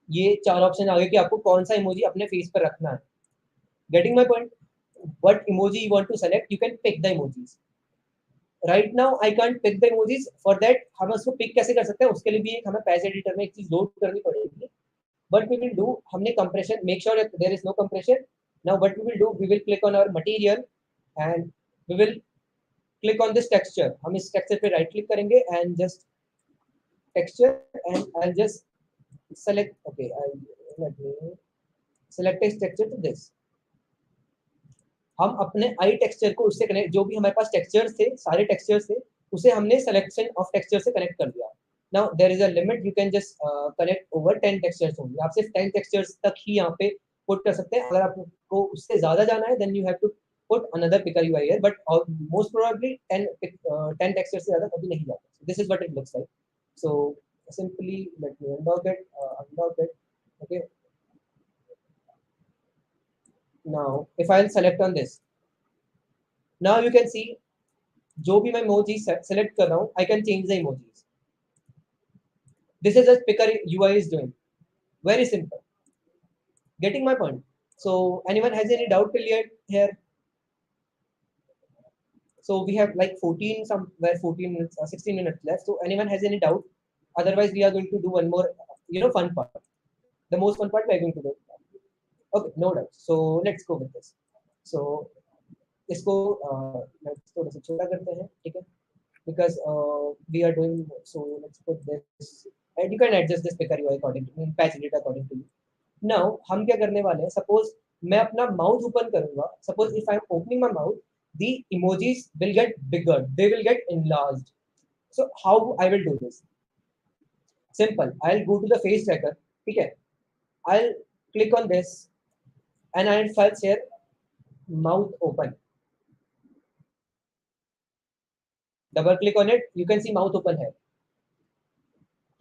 ये चार ऑप्शन आ गए कि आपको कौन सा इमोजी अपने फेस पर रखना है. Getting my point. What emoji you want to select, you can pick the emojis. Right now I can't pick the emojis. For that हम उसको पिक कैसे कर सकते हैं, उसके लिए भी एक हमें पैज एडिटर में एक चीज लोड करनी पड़ेगी. What we will do, हमने compression, make sure that there is no compression. Now what we will do, we will click on our material and we will click on this texture. हम इस texture पे right click करेंगे and just texture and I'll just select. Okay, let me select this texture to this. हम अपने आई texture को उससे connect, जो भी हमारे पास टेक्सचर्स थे, सारे टेक्सचर्स थे, उसे हमने सिलेक्शन ऑफ टेक्सचर से कनेक्ट कर दिया. Now there is a limit. You can just connect over 10 textures होंगे. आप सिर्फ 10 टेक्सचर्स तक ही यहाँ पे पुट कर सकते हैं. अगर आपको उससे ज्यादा जाना है, then you have to put another picker UI here. But most probably 10 textures से ज्यादा कभी नहीं जाता. This is what it looks like. So simply let me unlock it. Okay. Now, if I'll select on this, now you can see जो भी मैं emoji select कर रहा हूँ, I can change the emojis. This is what Picker UI is doing. Very simple. Getting my point. So, anyone has any doubt till yet here? So we have like 14, somewhere 14 minutes, 16 minutes left. So anyone has any doubt? Otherwise, we are going to do one more, fun part. The most fun part we are going to do. Okay, no doubt. So let's go with this. So इसको let's थोड़ा सा छोटा करते हैं. ठीक है. Because we are doing, so let's put this, and you can adjust this picker UI according to me, patch it according to you. Now हम क्या करने वाले हैं, suppose मैं अपना माउथ ओपन करूंगा. Suppose if I am opening my mouth, the emojis will get bigger, they will get enlarged. So how I will do this? Simple. I'll go to the face tracker. ठीक है. I'll click on this and I'll search here mouth open. Double click on it, you can see mouth open है.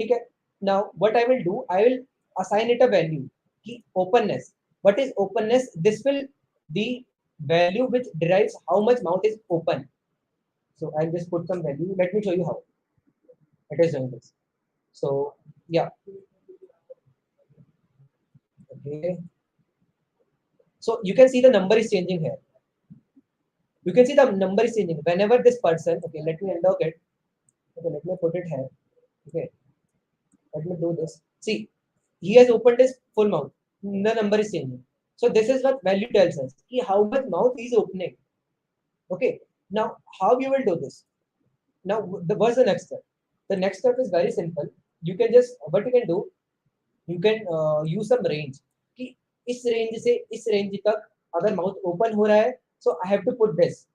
ठीक है. Now what I will do, I will assign it a value ki openness. What is openness? This will the value which derives how much mouth is open. So I'll just put some value. Let me show you how it is doing this. So yeah, okay. So you can see the number is changing here. You can see the number is changing whenever this person. Okay, let me unlock it. Okay, let me put it here. Okay, let me do this. See, he has opened his full mouth. The number is changing. So this is what value tells us. Ki how much mouth he is opening. Okay. Now, how you will do this? Now, what's the next step? The next step is very simple. You can just, what you can do, you can use some range. कि इस range से इस range तक अगर mouth open हो रहा है, so I have to put this.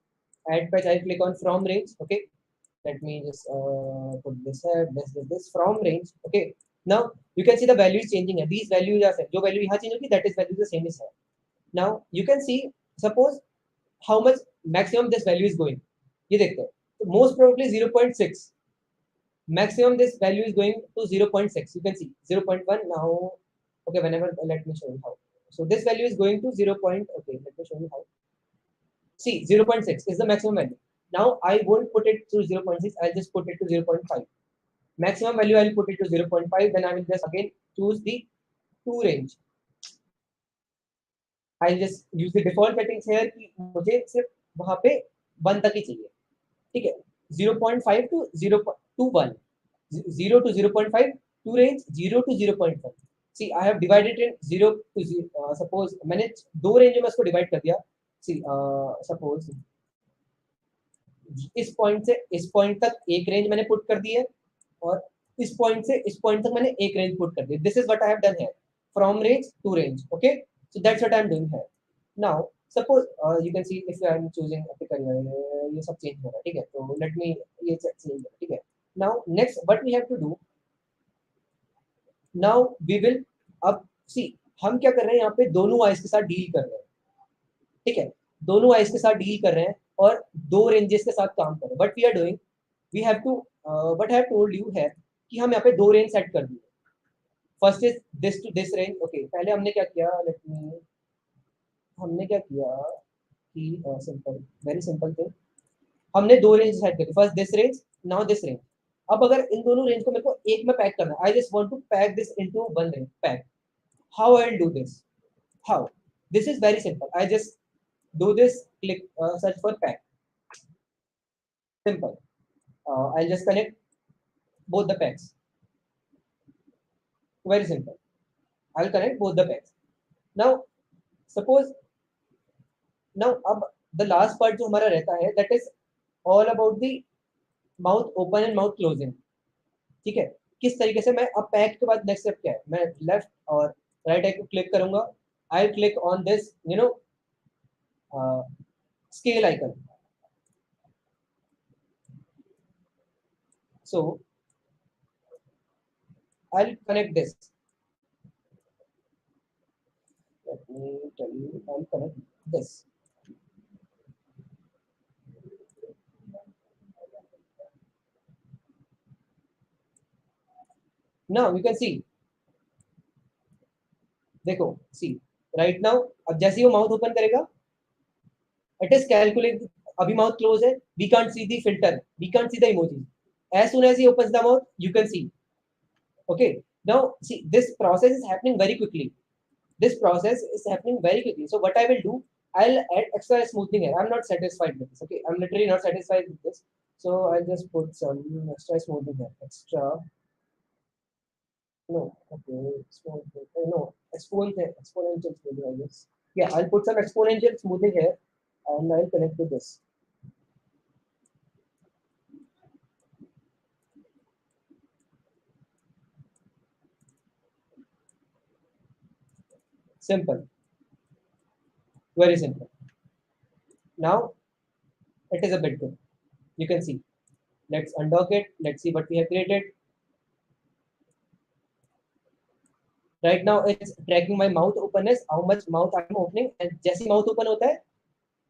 Add patch, I click on from range. Okay. Let me just put this here, this from range. Okay. Now you can see the value is changing. These values are set. जो value यहाँ change होगी, that is value the same is here. Now you can see, suppose how much maximum this value is going. ये देखते हैं. So most probably 0.6. Maximum this value is going to 0.6. You can see 0.1 now. Okay, whenever let me show you how. So this value is going to 0. Okay, let me show you how. See, 0.6 is the maximum value. Now I won't put it to 0.6. I'll just put it to 0.5. Maximum value I'll put it to 0.5. Then I will just again choose the 2 range. I'll just use the default settings here कि मुझे सिर्फ वहाँ पे 1 तक ही चाहिए. ठीक है. 0.5 to 0.21. 0 to 0.5, 2 range, 0 to 0.1. See, I have divided in 0 to 0. Suppose मैंने 2 रेंज में इसको डिवाइड कर दिया. See, suppose इस पॉइंट से इस पॉइंट तक एक रेंज मैंने पुट कर दी है और इस पॉइंट से इस पॉइंट तक मैंने एक रेंज पुट कर दी. This is what I have done here. From range to range. Okay. So that's what I am doing here. Now suppose you can see if I am choosing ये सब change हो रहा है. ठीक है. तो लेट मी ये change हो. ठीक है. Now next what we have to do. Now we will अब सी हम क्या कर रहे हैं यहाँ पे दोनों आइज के साथ डील कर रहे हैं. ठीक है. दोनों आइज के साथ डील कर रहे हैं और दो रेंजेस के साथ काम कर रहे हैं. But we are doing we have to what I have told you है कि हम यहाँ पे दो रेंज सेट कर दिए. First is this to this range. Okay. पहले हमने क्या किया, लेट मी हमने क्या किया कि सिंपल वेरी सिंपल थिंग. हमने दो रेंज सेट कर दी. First this range, now this range. अब अगर इन दोनों रेंज को मेरे को एक में पैक करना है, I just want to pack this into one range pack. How I will do this? How? This is very simple. I just do this, click search for pack. Simple. I'll just connect both the packs. Very simple. I'll connect both the packs. Now suppose now अब the last part जो हमारा रहता है, that is all about the mouth open and mouth closing. ठीक है. किस तरीके से मैं अब पैक के बाद नेक्स्ट स्टेप क्या है, मैं लेफ्ट और राइट आई को क्लिक करूंगा. आई click on this scale icon. So I'll connect this. Let me tell you, I'll connect this. Now you can see. देखो, see right now अब जैसे ही वो माउथ ओपन करेगा, it is calculated. अभी mouth close है, we can't see the filter, we can't see the emoji. As soon as he opens the mouth, you can see. Okay. Now see, this process is happening very quickly. This process is happening very quickly. So what I will do, I'll add extra smoothing here. I'm not satisfied with this. Okay, I'm literally not satisfied with this. So I'll just put some extra smoothing here. Extra. No. Okay. Smoothing. No. Exponential smoothing, I guess. Yeah, I'll put some exponential smoothing here, and I'll connect to this. Simple. Very simple. Now it is a bit good. You can see. Let's undock it. Let's see what we have created. Right now it's tracking my mouth openness, how much mouth I'm opening, and जैसे mouth open होता है,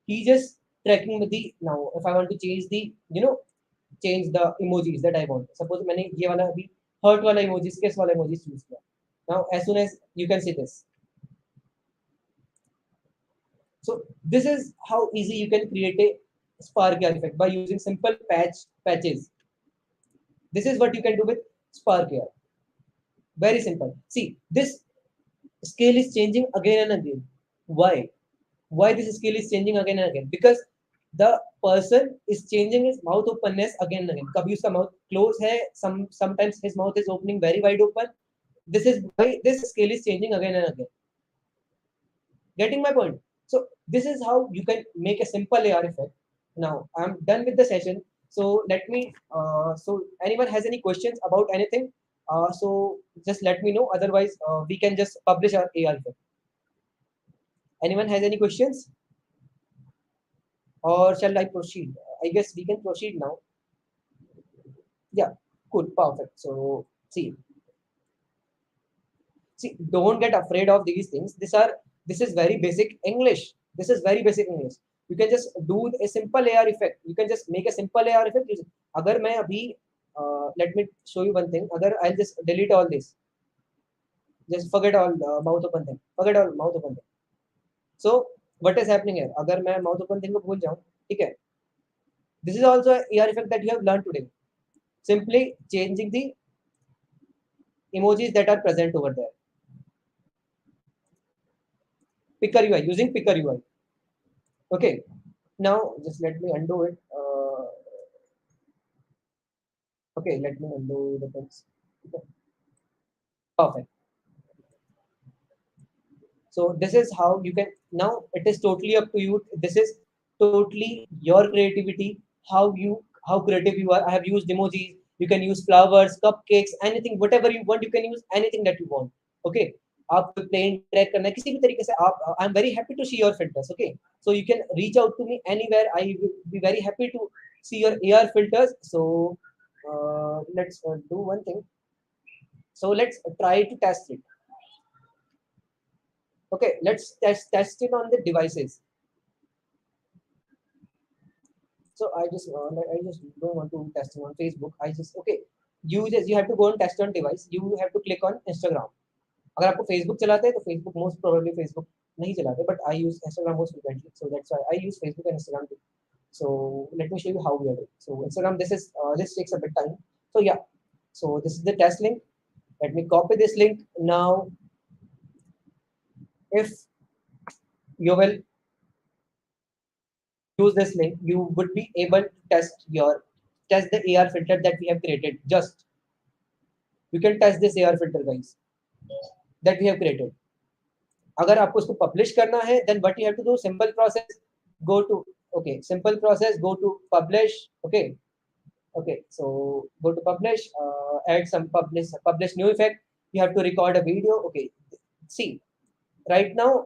he just tracking with the. Now if I want to change the change the emojis that I want. Suppose मैंने ये वाला अभी hurt वाला emojis, kiss वाला emojis choose किया. Now as soon as you can see this, so this is how easy you can create a spark AR effect by using simple patches. This is what you can do with spark AR. Very simple. See, this scale is changing again and again. Why? Why this scale is changing again and again? Because the person is changing his mouth openness again and again. कभी उसका mouth close है, sometimes his mouth is opening very wide open. This is why this scale is changing again and again. Getting my point? So this is how you can make a simple AR effect. Now I'm done with the session. So let me. So anyone has any questions about anything? So just let me know. Otherwise, we can just publish our AR effect. Anyone has any questions? Or shall I proceed? I guess we can proceed now. Yeah, cool, perfect. So see, don't get afraid of these things. This is very basic English. This is very basic English. You can just do a simple AR effect. You can just make a simple AR effect. अगर मैं अभी let me show you one thing. अगर I'll just delete all this. Just forget all mouth open thing. Forget all mouth open thing. So what is happening here? अगर मैं mouth open thing को भूल जाऊँ, ठीक है? This is also a AR effect that you have learned today. Simply changing the emojis that are present over there. Picker UI, using Picker UI. Okay. Now just let me undo it. Okay, let me undo the things. Okay. Perfect. So this is how you can, now it is totally up to you. This is totally your creativity, how creative you are. I have used emojis. You can use flowers, cupcakes, anything, whatever you want. You can use anything that you want. Okay. आप plane track करना है किसी भी तरीके से आप I am very happy to see your filters okay so you can reach out to me anywhere I will be very happy to see your AR filters. So let's do one thing. So let's try to test it. Okay, let's test it on the devices. So I just don't want to test it on Facebook. I just okay. You have to go and test on device. You have to click on Instagram. अगर आपको Facebook चलाते हैं तो Facebook most probably Facebook नहीं चलाते, but I use Instagram most frequently. So that's why I use Facebook and Instagram too. So let me show you how we are doing. So Instagram, this takes a bit time. So yeah, so this is the test link. Let me copy this link now. If you will use this link, you would be able to test the AR filter that we have created. Just you can test this AR filter, guys, that we have created. अगर आपको उसको publish करना है, then what you have to do? Simple process. Go to simple process. Go to publish. Okay. So go to publish. Add some publish new effect. You have to record a video. Okay. See, right now,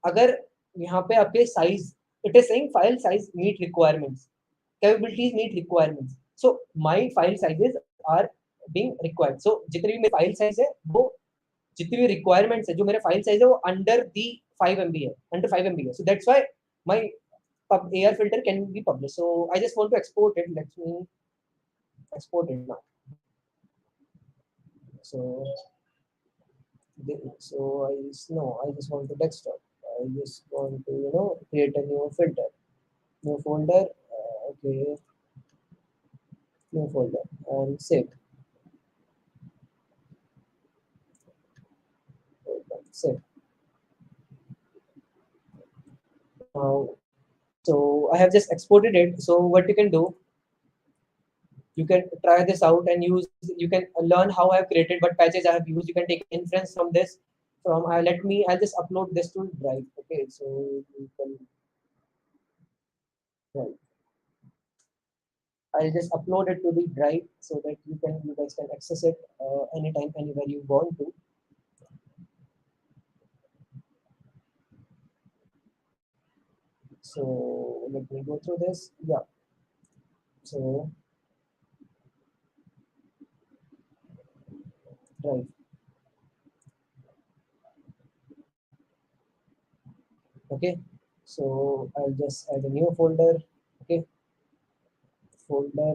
अगर यहाँ पे आपके size, it is saying file size meet requirements. Capabilities meet requirements. So my file sizes are being required. So जितनी भी मेरी file size है वो जितनी भी requirements है जो मेरा file size है वो under the 5 MB है, under 5 MB है. So that's why my AR filter can be published. So I just want to export it. Let me export it now. So I just want to desktop. I just want to create a new filter, new folder. Okay, new folder and save. Save. Now, so I have just exported it. So what you can do, you can try this out and use. You can learn how I have created, what patches I have used. You can take inference from this. I'll just upload this to Drive. Okay, so you can. Right. I'll just upload it to the Drive so that you guys can access it anytime, anywhere you want to. So let me go through this. Yeah. So Drive. Okay. So I'll just add a new folder. Okay. Folder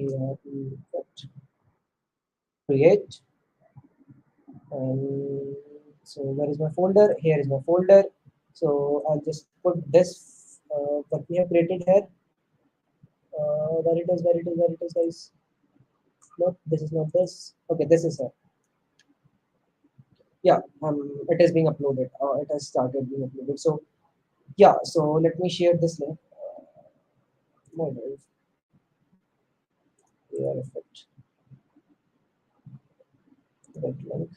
here create, and so where is my folder? Here is my folder. So I'll just put this what we have created here. Where it is, where it is, where it is, guys. No, this is not this. Okay, this is here. Yeah, it is being uploaded. It has started being uploaded. So yeah, so let me share this link. My drive. Here effect. Right link.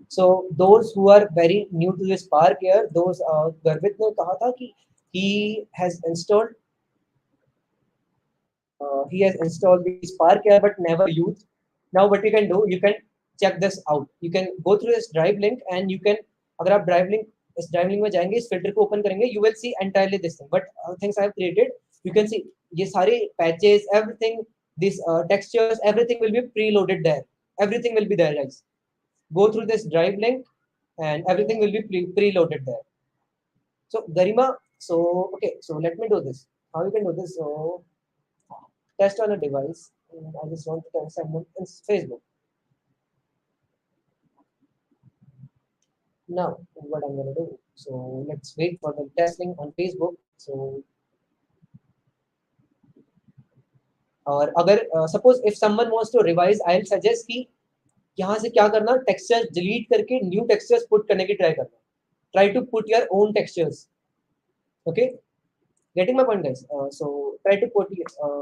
So those who are very new to this Spark here, those Garvit ने कहा था कि he has installed the Spark here but never used. Now what you can do, you can check this out. You can go through this drive link and you can, अगर आप drive link इस drive link में जाएंगे, इस filter को open करेंगे, you will see entirely this thing. But things I have created, you can see ये सारे patches, everything, these textures, everything will be preloaded there. Everything will be there, guys. Go through this drive link and everything will be preloaded there. So Garima, so okay, so let me do this. How you can do this? So test on a device. I just want to test someone in Facebook. Now, what I'm gonna do? So let's wait for the testing on Facebook. So, और अगर suppose if someone wants to revise, I'll suggest कि यहाँ से क्या करना, textures delete करके new textures put करने की try करना. Try to put your own textures. Okay, getting my point, guys. So try to put.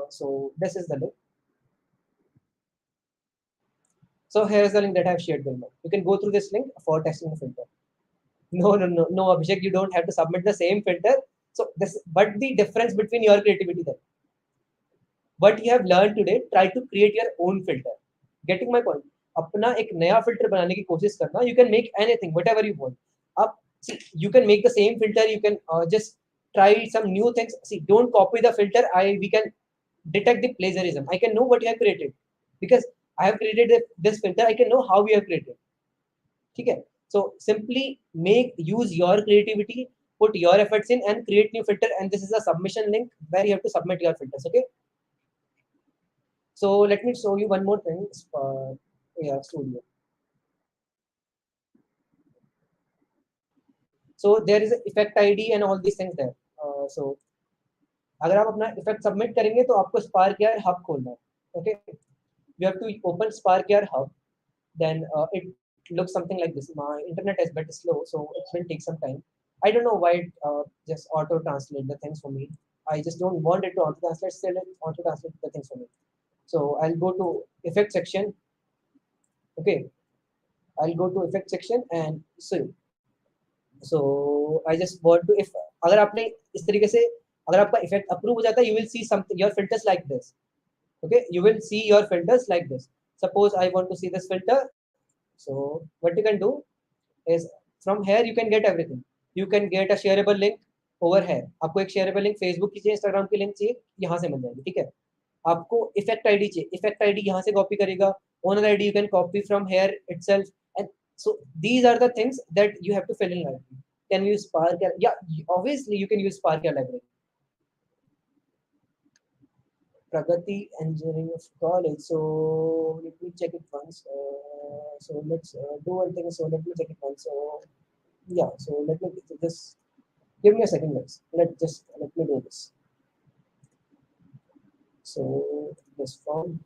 So this is the link. So here's the link that I've shared with you. You can go through this link for testing the filter. No, no, no, no, Abhishek, you don't have to submit the same filter. So this, but the difference between your creativity then. What you have learned today, try to create your own filter. Getting my point? अपना एक नया filter बनाने की कोशिश करना. You can make anything, whatever you want. Up, see, you can make the same filter. You can just try some new things. See, don't copy the filter. We can detect the plagiarism. I can know what you have created because I have created this filter. I can know how you have created. Okay, so simply use your creativity, put your efforts in and create new filter, and this is a submission link where you have to submit your filters. Okay, so let me show you one more thing. Yeah, studio. So there is a effect id and all these things there. So अगर आप अपना effect submit करेंगे तो आपको spark यार hub खोलना है. Okay, you have to open spark your hub. Then it looks something like this. My internet is bit slow, so it will take some time. I don't know why it just auto translate the things for me. I just don't want it to auto translate. Still, it auto translate the things for me. So I'll go to effect section. Okay, I'll go to effect section and see. So I just want to, if अगर आपने इस तरीके से अगर आपका effect approve हो जाता है, you will see something your filters like this. Okay, you will see your filters like this. Suppose I want to see this filter. So what you can do is from here you can get everything. You can get a shareable link over here. आपको एक shareable link Facebook की चाहिए, Instagram की link चाहिए, यहाँ से मिल जाएगी. ठीक है, आपको effect ID चाहिए, effect ID यहाँ से copy करेगा, owner ID you can copy from here itself. And so these are the things that you have to fill in library. Can you use Spark? Yeah, obviously you can use Spark library. Pragati Engineering of College. So let me check it once. So let's do one thing. So let me check it once. So yeah. So let me just give me a second, guys. Let me do this. So this form.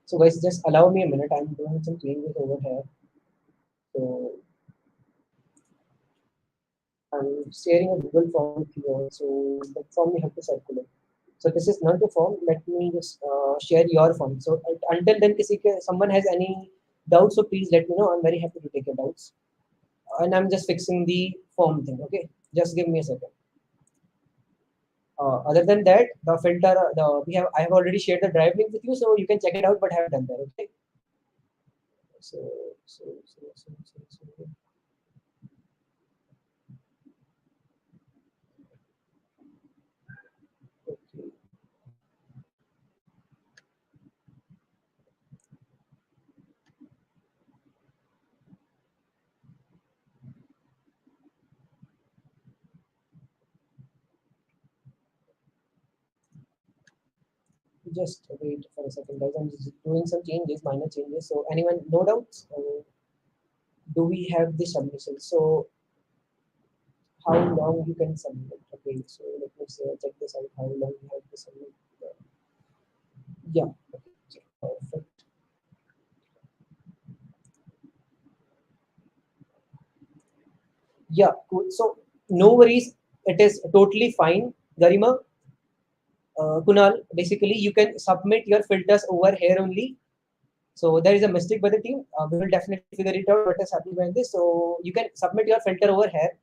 So guys, just allow me a minute. I'm doing some changes over here. So I'm sharing a Google form with you. So that form you have to circulate. So this is not the form. Let me just share your form. So until then, someone has any doubts, so please let me know. I'm very happy to take your doubts. And I'm just fixing the form thing. Okay, just give me a second. Other than that, the filter, I have already shared the drive link with you, so you can check it out. But I have done that. Okay. So, so. Okay. Just wait for a second, guys. I'm just doing some changes, minor changes. So anyone, no doubts? Do we have the submission? So how long you can submit? Okay, so let me say, check this out. How long you have to submit? Yeah, okay, perfect. Yeah, cool. So no worries. It is totally fine, Garima. Kunal, basically you can submit your filters over here only. So there is a mistake by the team. We will definitely figure it out what is happening behind this. So you can submit your filter over here.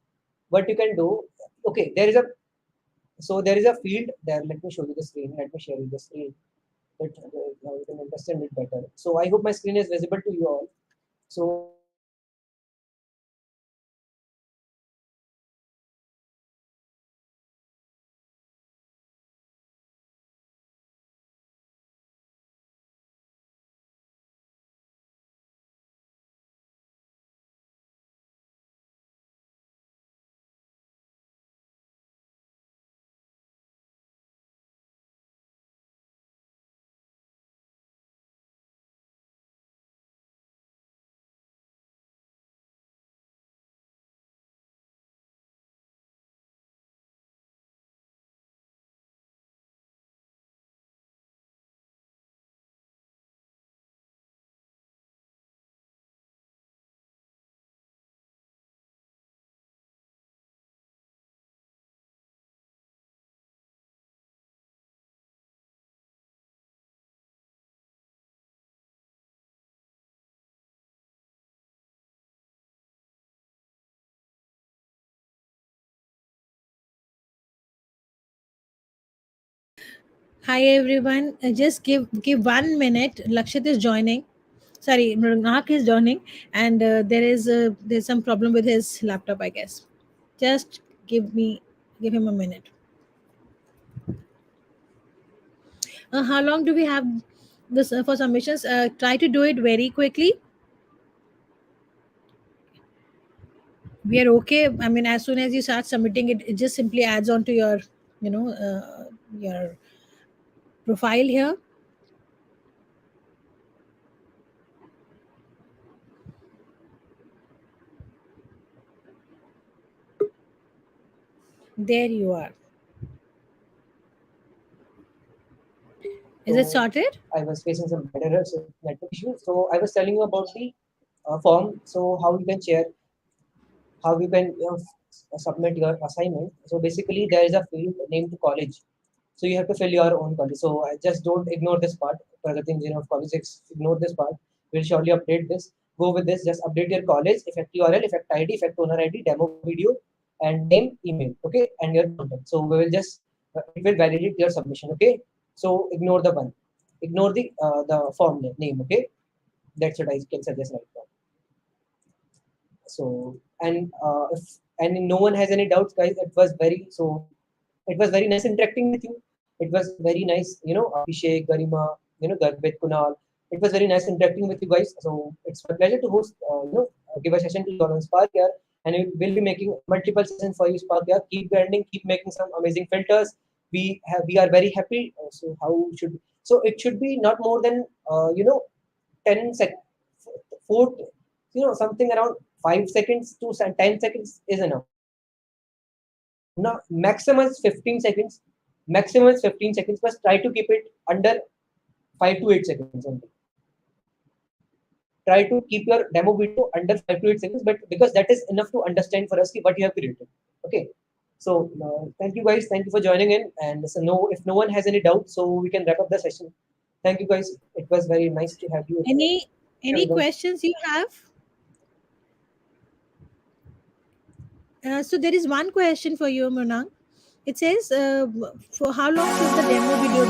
What you can do, okay, there is a field there. Let me show you the screen. Let me share you the screen that you can understand it better. So I hope my screen is visible to you all. So there is a field named college. So you have to submit your filters over here. So what you can do, Hi everyone. Just give 1 minute. Lakshit is joining. Sorry, Mark is joining, and there's some problem with his laptop, I guess. Just give him a minute. How long do we have this for submissions? Try to do it very quickly. We are okay. I mean, as soon as you start submitting it, it just simply adds on to your, your profile here. There you are. Is it so sorted? I was facing some bad errors, so network issues. So I was telling you about the form. So how you can submit your assignment. So basically, there is a field named college. So you have to fill your own college. So I just don't ignore this part. Pragati Engineer of College, ignore this part. We'll surely update this. Go with this. Just update your college, effect URL, effect ID, effect owner ID, demo video, and name, email. Okay, and your content. So we will just it will validate your submission. Okay. So ignore the one. Ignore the form name. Okay. That's what I can suggest right now. So if and no one has any doubts, guys, it was very nice interacting with you. It was very nice, Abhishek, Garima, Garbit, Kunal. It was very nice interacting with you guys. So it's my pleasure to host, give a session to you on Spark here, and we'll be making multiple sessions for you, Spark here. Keep branding, keep making some amazing filters. We are very happy. So how should so it should be not more than 10 sec 4 something around 5 seconds to 10 seconds is enough. Now maximum is 15 seconds. Maximum is 15 seconds, but try to keep it under 5 to 8 seconds only. Try to keep your demo video under 5 to 8 seconds, but because that is enough to understand for us what you have created. Okay. So thank you guys. Thank you for joining in. And so no, if no one has any doubt, so we can wrap up the session. Thank you guys. It was very nice to have you here. Any Everyone. questions you have? So there is one question for you, Munang. It says, for how long should the demo video